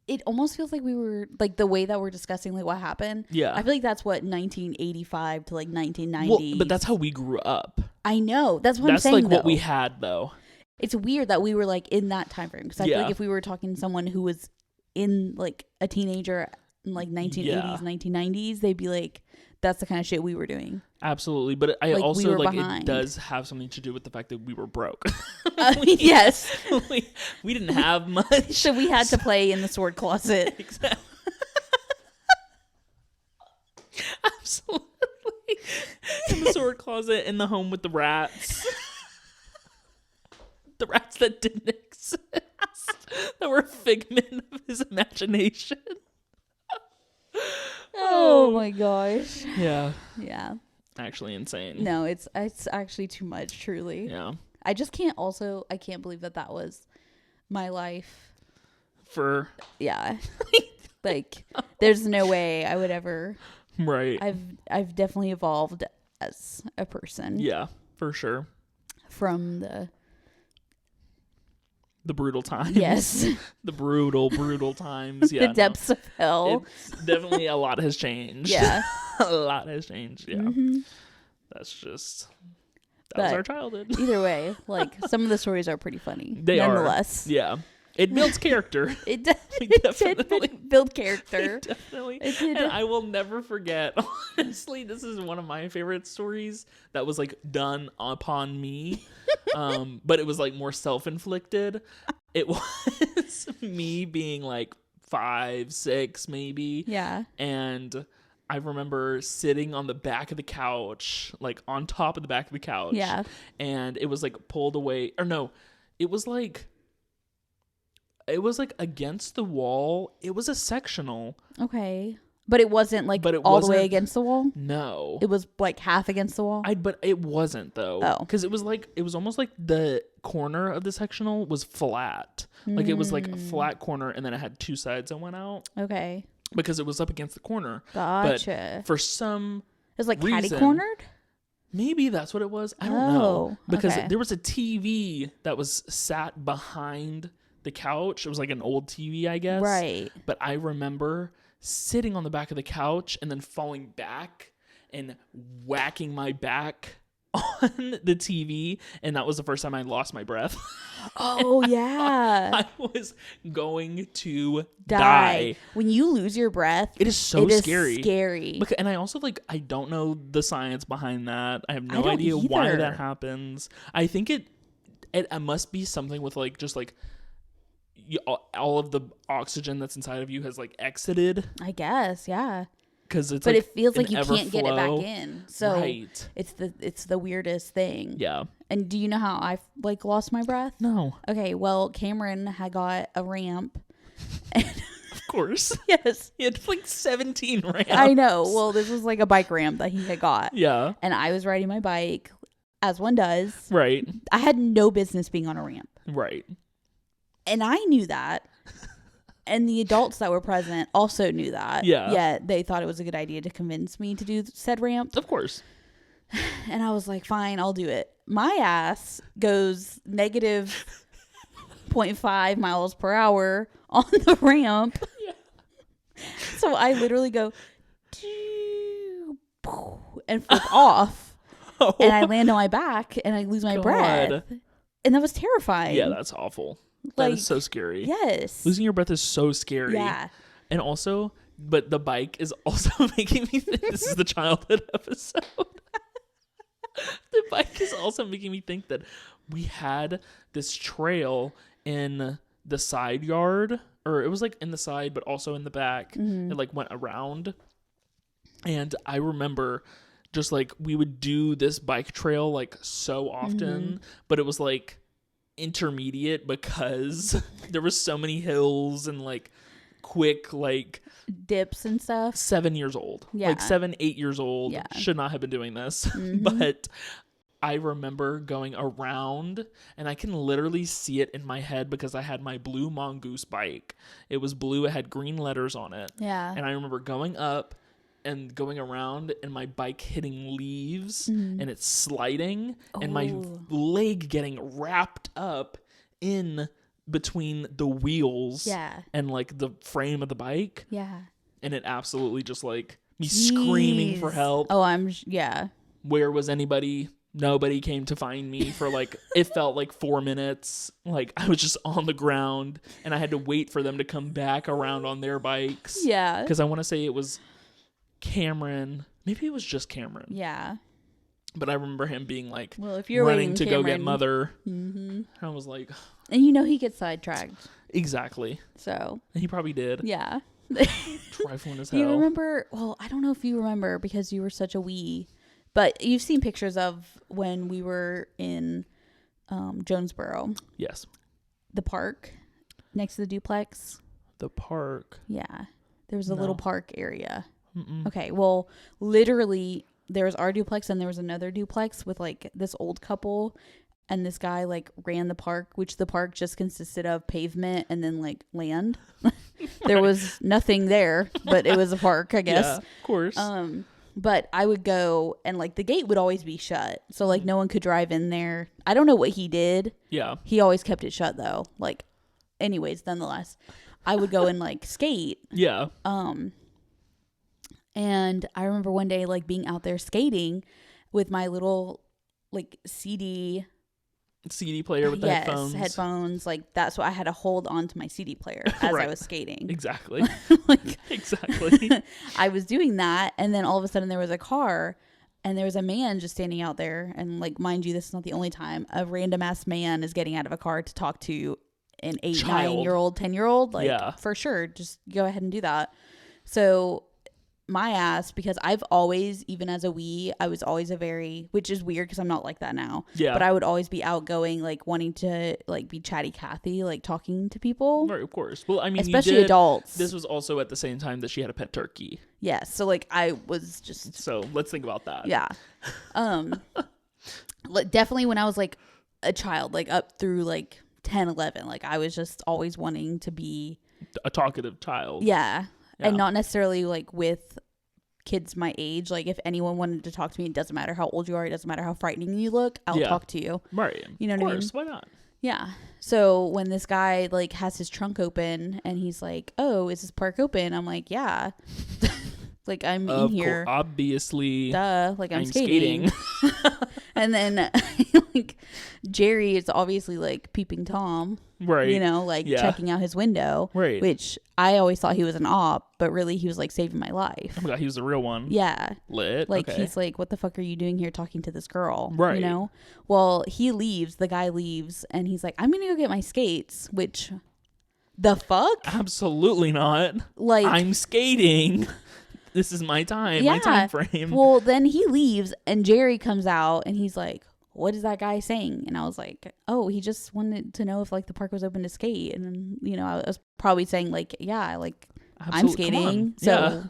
it almost feels like we were, like, the way that we're discussing, like, what happened. Yeah. I feel like that's what 1985 to, like, 1990. Well, but that's how we grew up. I know. That's what I'm saying, That's, like, what we had, though. It's weird that we were, like, in that time frame. Because I feel like if we were talking to someone who was in, like, a teenager in, like, 1980s, 1990s, they'd be like, that's the kind of shit we were doing. Absolutely. But I also, like, it does have something to do with the fact that we were broke. Yes. We didn't have much. So we had to play in the sword closet. Exactly. Absolutely. In the sword closet, in the home with the rats. The rats that didn't exist. That were a figment of his imagination. Oh my gosh. Yeah. Yeah. Actually insane. No, it's actually too much, truly. Yeah. I can't believe that was my life. Yeah. Like, there's no way I would ever. Right. I've definitely evolved as a person. Yeah. For sure. From the brutal times. Yes. The brutal times. Yeah. The depths of hell. It's definitely a lot has changed. Yeah. A lot has changed. Yeah. Mm-hmm. That was our childhood. Either way, like, some of the stories are pretty funny. They nonetheless. are. Yeah. It builds character. It did build character. Definitely. It did. And I will never forget. Honestly, this is one of my favorite stories that was like done upon me. But it was like more self-inflicted. It was me being like 5, 6 maybe. Yeah. And I remember sitting on the back of the couch, like on top of the back of the couch. Yeah. And it was like pulled away. Or no, it was like against the wall. It was a sectional. Okay. But it wasn't like all the way against the wall? No. It was like half against the wall? But it wasn't though. Oh. Because it was almost like the corner of the sectional was flat. Like it was like a flat corner and then it had 2 sides that went out. Okay. Because it was up against the corner. Gotcha. But for some it was like reason, catty-cornered? Maybe that's what it was. I don't know. Because there was a TV that was sat behind the couch. It was like an old TV, I guess. Right. But I remember sitting on the back of the couch and then falling back and whacking my back on the TV, and that was the first time I lost my breath. Oh yeah. I was going to die. When you lose your breath, it is so scary. Scary. And I also I don't know the science behind that. I have no idea why that happens. I think it must be something with all of the oxygen that's inside of you has exited. I guess, yeah. Because it's but it feels like you can't get it back in. So right. It's the weirdest thing. Yeah. And do you know how I lost my breath? No. Okay, well, Cameron had got a ramp. Of course. Yes. He had 17 ramps. I know. Well, this was a bike ramp that he had got. Yeah. And I was riding my bike, as one does. Right. I had no business being on a ramp. Right. And I knew that. And the adults that were present also knew that. Yeah. Yet they thought it was a good idea to convince me to do said ramp. Of course. And I was like, fine, I'll do it. My ass goes negative 0.5 miles per hour on the ramp. Yeah. So I literally go and flip off. Oh. And I land on my back and I lose my breath. And that was terrifying. Yeah, that's awful. That is so scary. Yes. Losing your breath is so scary. Yeah. And also, but the bike is also making me think this is the childhood episode. The bike is also making me think that we had this trail in the side yard, or it was in the side, but also in the back. Mm-hmm. It went around. And I remember just we would do this bike trail so often, mm-hmm. but it was intermediate because there was so many hills and quick dips and stuff. 7 years old. Yeah. 7, 8 years old. Yeah. Should not have been doing this. Mm-hmm. But I remember going around and I can literally see it in my head because I had my blue Mongoose bike. It was blue. It had green letters on it. Yeah. And I remember going up and going around and my bike hitting leaves and it's sliding and my leg getting wrapped up in between the wheels and the frame of the bike. Yeah. And it absolutely just me screaming for help. Oh, Where was anybody? Nobody came to find me for it felt 4 minutes. I was just on the ground and I had to wait for them to come back around on their bikes. Yeah. Because I want to say it was Cameron. Maybe it was just Cameron. Yeah. But I remember him being well, if you're running to Cameron, go get Mother. Mm-hmm. I was like... And he gets sidetracked. Exactly. So. And he probably did. Yeah. Trifling as hell. You remember... Well, I don't know if you remember because you were such a wee. But you've seen pictures of when we were in Jonesboro. Yes. The park next to the duplex. The park? Yeah. There was a little park area. Mm-mm. Okay, well, literally, there was our duplex and there was another duplex with this old couple, and this guy ran the park, which the park just consisted of pavement and then Land. There was nothing there, but it was a park, I guess. Yeah, of course. But I would go and like the gate would always be shut. So like no one could drive in there. I don't know what he did. Yeah. He always kept it shut though. Like anyways, nonetheless, I would go and like skate. Yeah. And I remember one day like being out there skating with my little like CD player with the headphones. Like that's what I had to hold on to my CD player as I was skating. Exactly. Like exactly. I was doing that, and then all of a sudden there was a car, and there was a man just standing out there. And like, mind you, this is not the only time a random ass man is getting out of a car to talk to an 8, 9-year-old, 10-year-old. Like for sure, just go ahead and do that. So my ass, because I've always, even as a wee, I was always which is weird because I'm not like that now. Yeah. But I would always be outgoing, like wanting to like be chatty Cathy, like talking to people. Right, of course. Well, I mean, especially adults. This was also at the same time that she had a pet turkey. Yes. So like I was just. So let's think about that. Yeah. Definitely when I was like a child, like up through like 10, 11, like I was just always wanting to be a talkative child. Yeah. And not necessarily like with kids my age. Like if anyone wanted to talk to me, it doesn't matter how old you are. It doesn't matter how frightening you look. I'll talk to you. Right. You know what I mean? Why not? Yeah. So when this guy like has his trunk open and he's like, "Oh, is this park open?" I'm like, "Yeah." Like I'm in here. Obviously. Duh. Like I'm skating. And then like Jerry is obviously like peeping Tom. Right. You know, like checking out his window. Right. Which I always thought he was an op, but really he was like saving my life. Oh my God, he was the real one. Yeah. Lit. Like he's like, "What the fuck are you doing here talking to this girl?" Right. You know? Well, the guy leaves and he's like, "I'm gonna go get my skates," which the fuck? Absolutely not. Like I'm skating. This is my time. Yeah. My time frame. Well, then he leaves and Jerry comes out and he's like, "What is that guy saying?" And I was like, "Oh, he just wanted to know if like the park was open to skate." And you know, I was probably saying like, "Yeah, like I'm skating." So,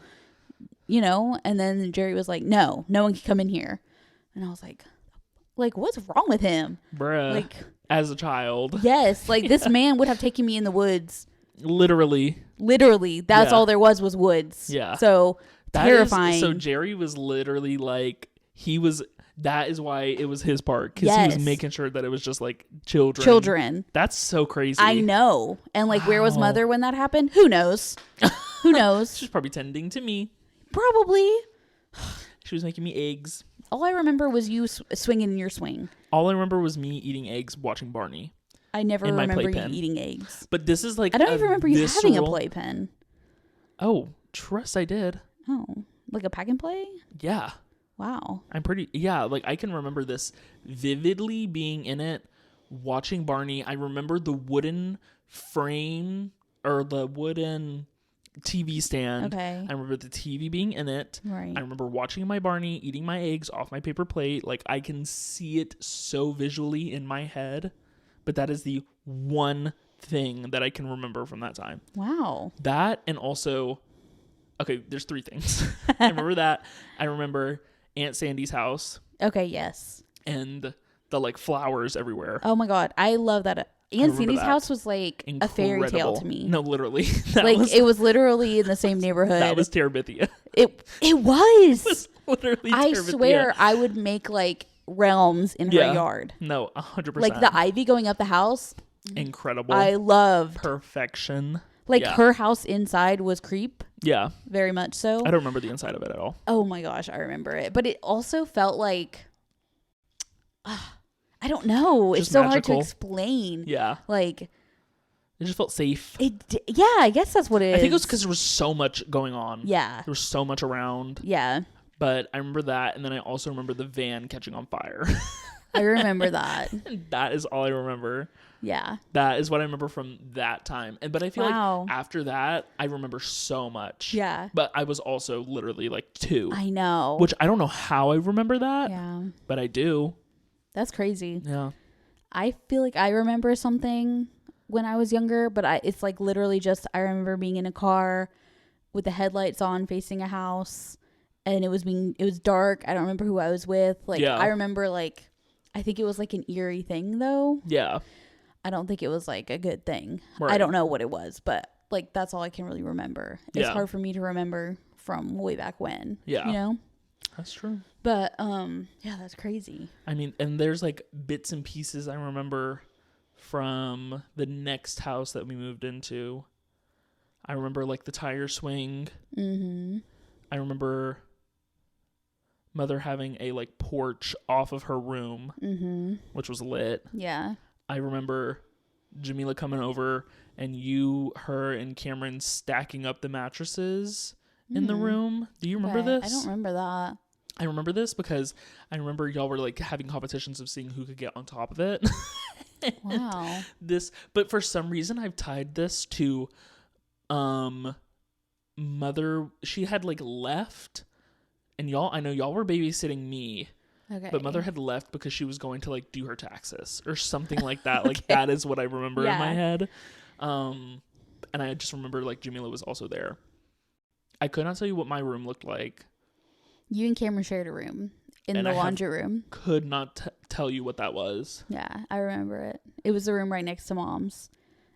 you know, and then Jerry was like, no one can come in here. And I was like, what's wrong with him? Bruh. Like as a child. Yes. Like this man would have taken me in the woods. Literally. That's all there was woods. Yeah. So terrifying. So Jerry was literally like, that is why it was his park. Because he was making sure that it was just like children. That's so crazy. I know. And like, where was Mother when that happened? Who knows? Who knows? She's probably tending to me. Probably. She was making me eggs. All I remember was you swinging in your swing. All I remember was me eating eggs watching Barney. I never remember you eating eggs. But this is like I don't even remember you having a playpen. Oh, trust I did. Oh, like a pack and play? Yeah. Wow. Like I can remember this vividly being in it, watching Barney. I remember the wooden frame or the wooden TV stand. Okay. I remember the TV being in it. Right. I remember watching my Barney, eating my eggs off my paper plate. Like I can see it so visually in my head, but that is the one thing that I can remember from that time. Wow. That, and also, okay, there's 3 things. I remember that. I remember Aunt Sandy's house. Okay, yes. And the like flowers everywhere. Oh my God. I love that. Aunt Sandy's house was like a fairy tale to me. No, literally. It was literally in the same neighborhood. That was Terabithia. It was. It was literally I swear I would make like realms in her yard. No, 100%. Like the ivy going up the house. Incredible. I loved. Perfection. Like her house inside was creep. Yeah. Very much so. I don't remember the inside of it at all. Oh my gosh, I remember it. But it also felt like, I don't know. Just it's so magical. hard to explain. Yeah. Like. It just felt safe. Yeah, I guess that's what it is. I think it was because there was so much going on. Yeah. There was so much around. Yeah. But I remember that. And then I also remember the van catching on fire. I remember that. That is all I remember. Yeah. That is what I remember from that time. But I feel like after that, I remember so much. Yeah. But I was also literally like 2. I know. Which I don't know how I remember that. Yeah. But I do. That's crazy. Yeah. I feel like I remember something when I was younger, but it's like literally just I remember being in a car with the headlights on facing a house, and it was dark. I don't remember who I was with. Like I remember like I think it was like an eerie thing though. Yeah. I don't think it was like a good thing. Right. I don't know what it was, but like that's all I can really remember. It's hard for me to remember from way back when. Yeah. You know? That's true. But yeah, that's crazy. I mean, and there's like bits and pieces I remember from the next house that we moved into. I remember like the tire swing. Mm-hmm. I remember Mother having a like porch off of her room, mm-hmm. which was lit. Yeah. I remember Jamila coming over and you, her, and Cameron stacking up the mattresses in the room. Do you remember this? I don't remember that. I remember this because I remember y'all were like having competitions of seeing who could get on top of it. Wow. But for some reason I've tied this to Mother. She had like left, and I know y'all were babysitting me. Okay. But Mother had left because she was going to like do her taxes or something like that. Okay. Like that is what I remember in my head. And I just remember like Jamila was also there. I could not tell you what my room looked like. You and Cameron shared a room in the laundry room. Could not tell you what that was. Yeah, I remember it. It was the room right next to Mom's.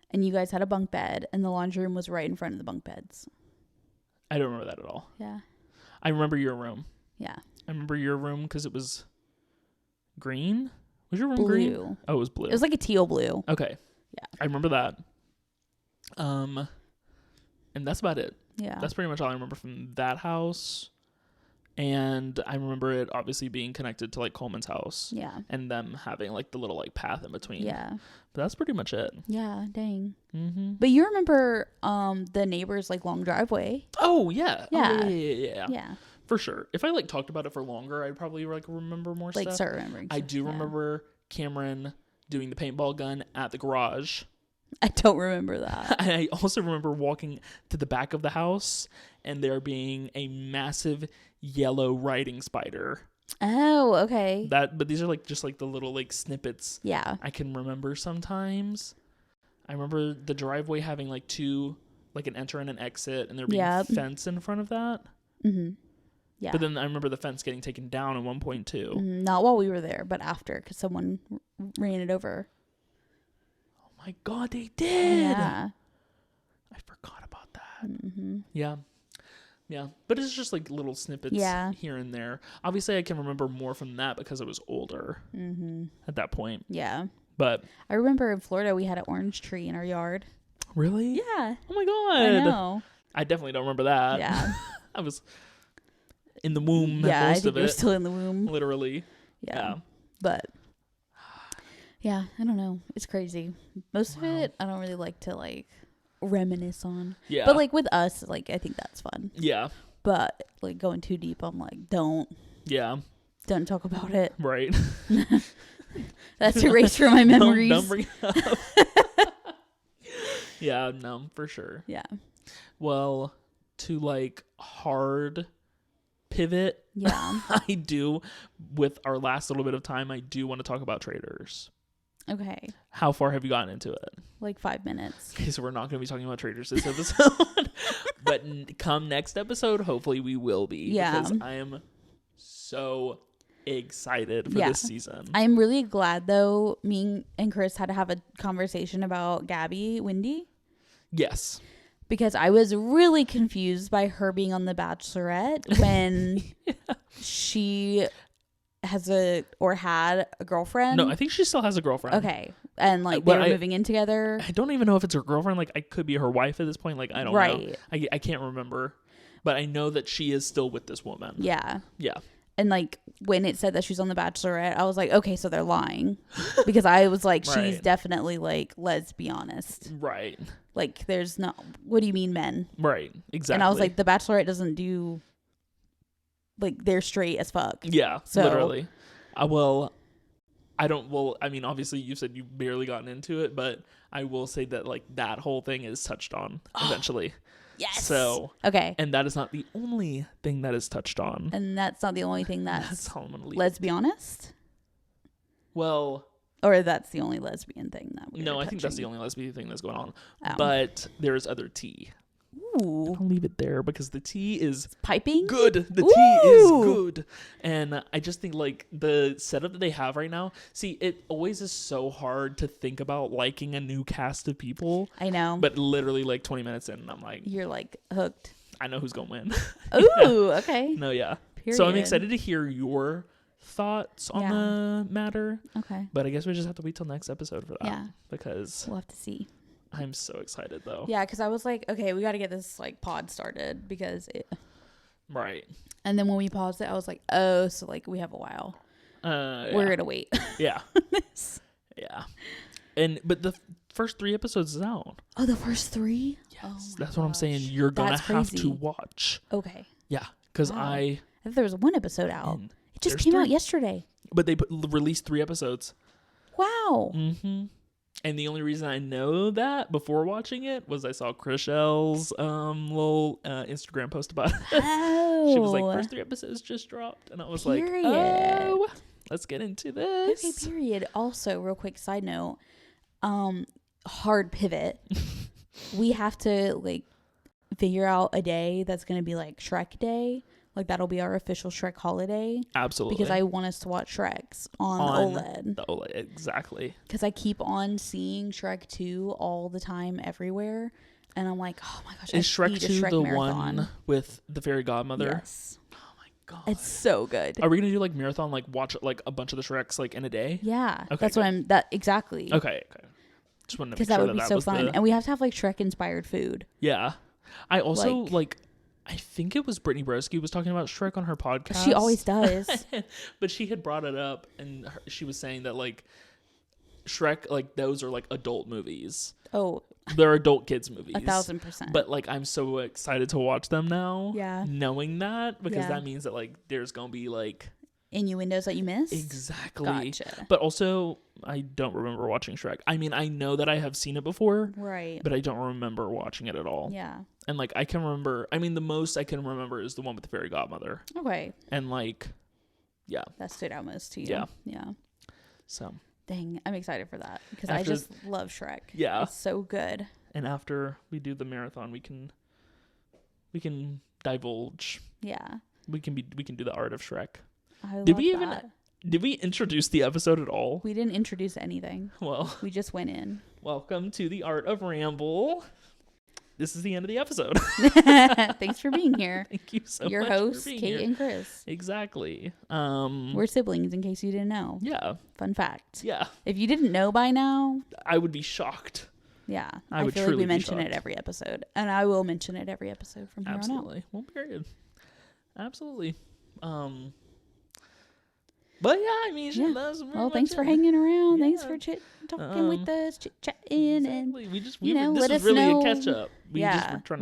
And you guys had a bunk bed, and the laundry room was right in front of the bunk beds. I don't remember that at all. Yeah. I remember your room. Yeah. I remember your room because it was green. Was your room blue. Green? Oh, it was blue. It was like a teal blue. Okay. Yeah. I remember that. And that's about it. Yeah. That's pretty much all I remember from that house. And I remember it obviously being connected to like Coleman's house. Yeah. And them having like the little like path in between. Yeah. But that's pretty much it. Yeah, dang. Mm-hmm. But you remember the neighbor's like long driveway? Oh, yeah. Yeah. Oh, yeah. Yeah. For sure. If I like talked about it for longer, I'd probably like remember more stuff. Like start remembering. I do remember Cameron doing the paintball gun at the garage. I don't remember that. I also remember walking to the back of the house and there being a massive yellow riding spider. Oh, okay. But these are like just like the little like snippets. Yeah. I can remember sometimes. I remember the driveway having like two, like an enter and an exit, and there being a fence in front of that. Mm-hmm. Yeah. But then I remember the fence getting taken down at one point too. Not while we were there, but after, because someone ran it over. Oh my God, they did. Yeah. I forgot about that. Mm-hmm. Yeah. Yeah. But it's just like little snippets here and there. Obviously, I can remember more from that because I was older at that point. Yeah. But I remember in Florida, we had an orange tree in our yard. Really? Yeah. Oh my God. I know. I definitely don't remember that. Yeah. I was in the womb most I think of it. you were still in the womb. Literally. Yeah. But yeah, I don't know. It's crazy. Most of it, I don't really like to like reminisce on. Yeah. But like with us, like I think that's fun. Yeah. But like going too deep, I'm like, don't. Yeah. Don't talk about it. Right. That's erased from my memories. Don't bring it up. Yeah, no, for sure. Yeah. Well, to like hard pivot. Yeah. I do, with our last little bit of time, I do want to talk about traders. Okay. How far have you gotten into it? Like 5 minutes. Okay, so we're not going to be talking about traders this episode. But come next episode, hopefully we will be. Yeah. Because I am so excited for this season. I'm really glad, though, me and Chris had to have a conversation about Gabby Wendy. Yes. Because I was really confused by her being on The Bachelorette when she has had a girlfriend. No, I think she still has a girlfriend. Okay. And like they were moving in together. I don't even know if it's her girlfriend. Like I could be her wife at this point. Like I don't know. I can't remember. But I know that she is still with this woman. Yeah. Yeah. And like when it said that she's on The Bachelorette, I was like, okay, so they're lying. Because I was like, she's definitely like, let's be honest. Right. Like there's not, what do you mean men? Right. Exactly. And I was like, The Bachelorette doesn't do, like they're straight as fuck. Yeah. So, literally. I mean, obviously you said you've barely gotten into it, but I will say that like that whole thing is touched on eventually. Yes. So okay, and that is not the only thing that is touched on, and that's not the only thing that's how I'm gonna leave. Let's be honest. Well, or that's the only lesbian thing that we. No, I think that's the only lesbian thing that's going on. Oh. But there's other tea. Ooh. I'll leave it there because the tea is piping good. The tea is good. And I just think like the setup that they have right now, see, it always is so hard to think about liking a new cast of people. I know. But literally like 20 minutes in, I'm like, you're like hooked. I know who's going to win. Ooh, okay. No, yeah. Period. So I'm excited to hear your thoughts on the matter. Okay. But I guess we just have to wait till next episode for that. Yeah. Because we'll have to see. I'm so excited though. Yeah, because I was like, okay, we got to get this like pod started because it. Right. And then when we paused it, I was like, oh, so like we have a while. We're gonna wait. Yeah. Yeah. But the first 3 episodes is out. Oh, the first 3? Yes. That's what I'm saying. You're gonna have to watch. Okay. Yeah. Because I thought there was 1 episode out. It just came out yesterday. But they released 3 episodes. Wow. Mm-hmm. And the only reason I know that before watching it was I saw Chriselle's little Instagram post about it. Oh. She was like, first 3 episodes just dropped. And I was like, oh, let's get into this. Okay, period. Also, real quick side note, hard pivot. We have to like figure out a day that's going to be like Shrek Day. Like that'll be our official Shrek holiday. Absolutely. Because I want us to watch Shreks on OLED. The OLED, exactly. Because I keep on seeing Shrek 2 all the time everywhere. And I'm like, oh my gosh. Is Shrek 2 the one with the fairy godmother? Yes. Oh my god. It's so good. Are we going to do like marathon, like watch like a bunch of the Shreks like in a day? Yeah. Okay, that's good. what exactly. Okay. Just wanted to because that would be so fun. And we have to have like Shrek inspired food. Yeah. I also like I think it was Brittany Broski was talking about Shrek on her podcast. She always does. But she had brought it up and she was saying that like Shrek, like those are like adult movies. Oh, they're adult kids movies. 1,000%. But like I'm so excited to watch them now. Yeah. Knowing that because that means that like there's going to be like innuendos that you missed. Exactly. Gotcha. But also I don't remember watching Shrek. I mean, I know that I have seen it before. Right. But I don't remember watching it at all. Yeah. And like I can remember, I mean the most I can remember is the one with the fairy godmother. Okay. And like that stood out most to you. Yeah. So dang, I'm excited for that because I just love Shrek. Yeah. It's so good. And after we do the marathon, we can divulge. Yeah. We can do the art of Shrek. Did we introduce the episode at all? We didn't introduce anything. Well, we just went in. Welcome to the Art of Ramble. This is the end of the episode. Thanks for being here. Thank you so much. Your hosts, Cait and Chris. Exactly. We're siblings, in case you didn't know. Yeah. Fun fact. Yeah. If you didn't know by now, I would be shocked. Yeah. I would feel truly like we mention be it every episode, and I will mention it every episode from here on out. Absolutely. Well, period. Absolutely. But yeah, I mean, well, thanks for hanging around. Yeah. Thanks for talking with us, chit-chatting, exactly. and this was really a catch-up. We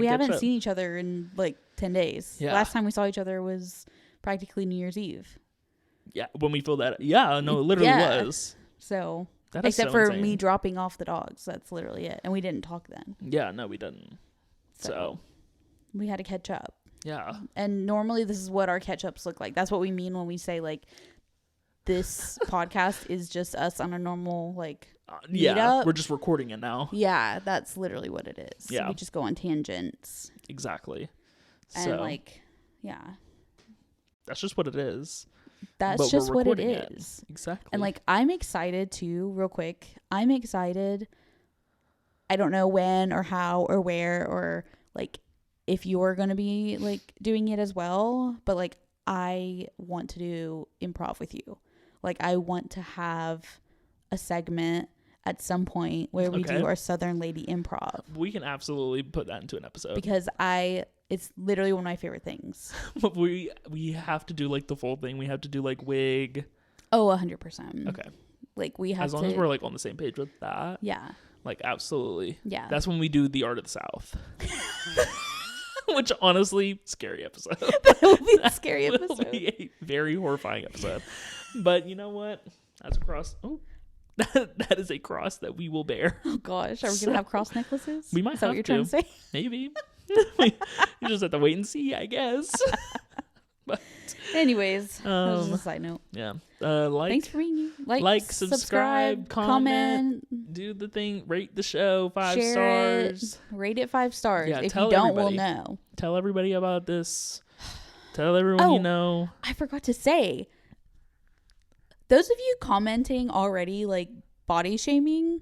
haven't seen each other in like 10 days. Yeah. Last time we saw each other was practically New Year's Eve. Yeah, when we filled that. Yeah, no, it literally was. So, that except for insane. me dropping off the dogs, that's literally it. And we didn't talk then. Yeah, no, we didn't. So we had to catch up. Yeah. And normally this is what our catch-ups look like. That's what we mean when we say like this podcast is just us on a normal like meetup. We're just recording it now. Yeah, that's literally what it is. Yeah. We just go on tangents. Exactly. And like, yeah. That's just what it is. That's just what it is. Exactly. And like, I'm excited too, real quick. I'm excited. I don't know when or how or where or like if you're going to be like doing it as well, but like I want to do improv with you. Like I want to have a segment at some point where we do our Southern Lady improv. We can absolutely put that into an episode. Because it's literally one of my favorite things. But we have to do like the full thing. We have to do like wig. Oh, 100%. Okay. Like we have as long as we're like on the same page with that. Yeah. Like absolutely. Yeah. That's when we do the Art of the South. Which honestly, scary episode. That will be a scary episode. Will be a very horrifying episode. But you know what? That's a cross. Oh, that is a cross that we will bear. Oh gosh, are we gonna have cross necklaces? We might. Is that what you're trying to say? Maybe. You just have to wait and see, I guess. But anyways, that was just a side note. Yeah. Thanks for being here. Like, subscribe, comment, do the thing, rate the show 5 stars. Rate it 5 stars. Yeah, if you don't, we'll know. Tell everybody about this. Tell everyone you know. I forgot to say, those of you commenting already, like body shaming,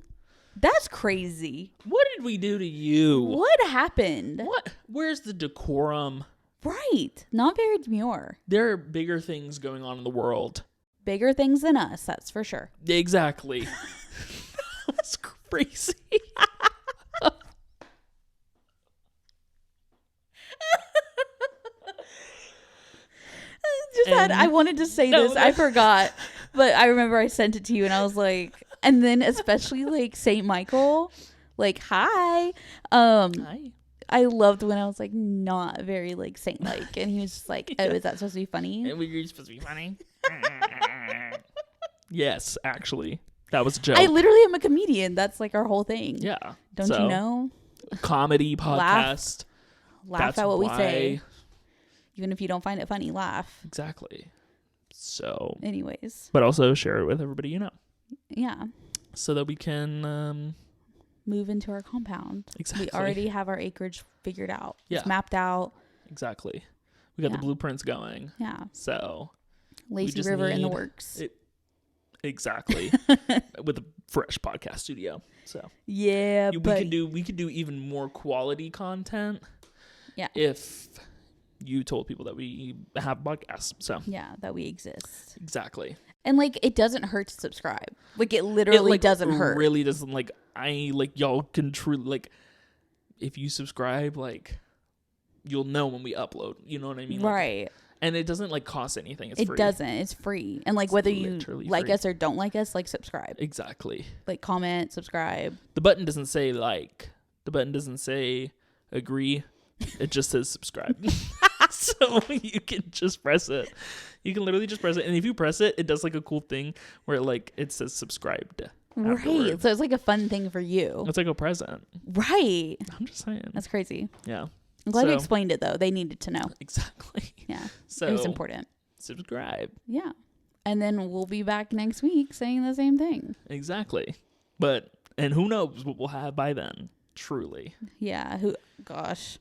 that's crazy. What did we do to you? What happened? Where's the decorum? Right. Not very demure. There are bigger things going on in the world. Bigger things than us, that's for sure. Exactly. That's crazy. I wanted to say this. I forgot. But I remember I sent it to you and I was like, and then especially like St. Michael, like, hi. Hi. I loved when I was like not very like saint-like, and he was just like, "Oh, is that supposed to be funny?" Were you supposed to be funny? Yes, actually, that was a joke. I literally am a comedian. That's like our whole thing. Yeah, don't you know? Comedy podcast. Laugh at what we say, even if you don't find it funny. Laugh. Exactly. So, anyways, but also share it with everybody you know. Yeah. So that we can. Move into our compound. Exactly. We already have our acreage figured out. Yeah. It's mapped out. Exactly. We got the blueprints going. Yeah. So Lazy River in the works. Exactly. With a fresh podcast studio. So yeah, we could do even more quality content. Yeah. If you told people that we have podcasts. So yeah, that we exist. Exactly. And like it doesn't hurt to subscribe. Like it literally doesn't hurt. It really doesn't. Like y'all can truly like if you subscribe, like you'll know when we upload. You know what I mean? Right. Like, and it doesn't like cost anything. It's free. It doesn't. It's free. And like it's whether you like free. Us or don't like us, like subscribe. Exactly. Like comment, subscribe. The button doesn't say like. The button doesn't say agree. It just says subscribe. So you can just press it. You can literally just press it. And if you press it, it does like a cool thing where it says subscribed. Right. Afterward. So it's like a fun thing for you. It's like a present. Right. I'm just saying. That's crazy. Yeah. I'm glad you explained it though. They needed to know. Exactly. Yeah. So it was important. Subscribe. Yeah. And then we'll be back next week saying the same thing. Exactly. And who knows what we'll have by then. Truly. Yeah. Gosh.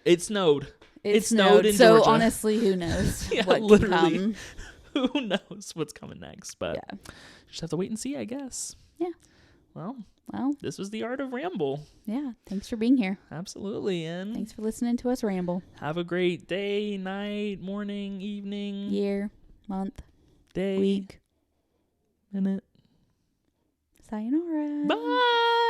It snowed. It snowed in so Georgia. Honestly, who knows? Yeah, what literally. Can come. Who knows what's coming next? But just have to wait and see, I guess. Yeah. Well, this was the Art of Ramble. Yeah. Thanks for being here. Absolutely. And thanks for listening to us ramble. Have a great day, night, morning, evening, year, month, day, week, minute. Sayonara. Bye.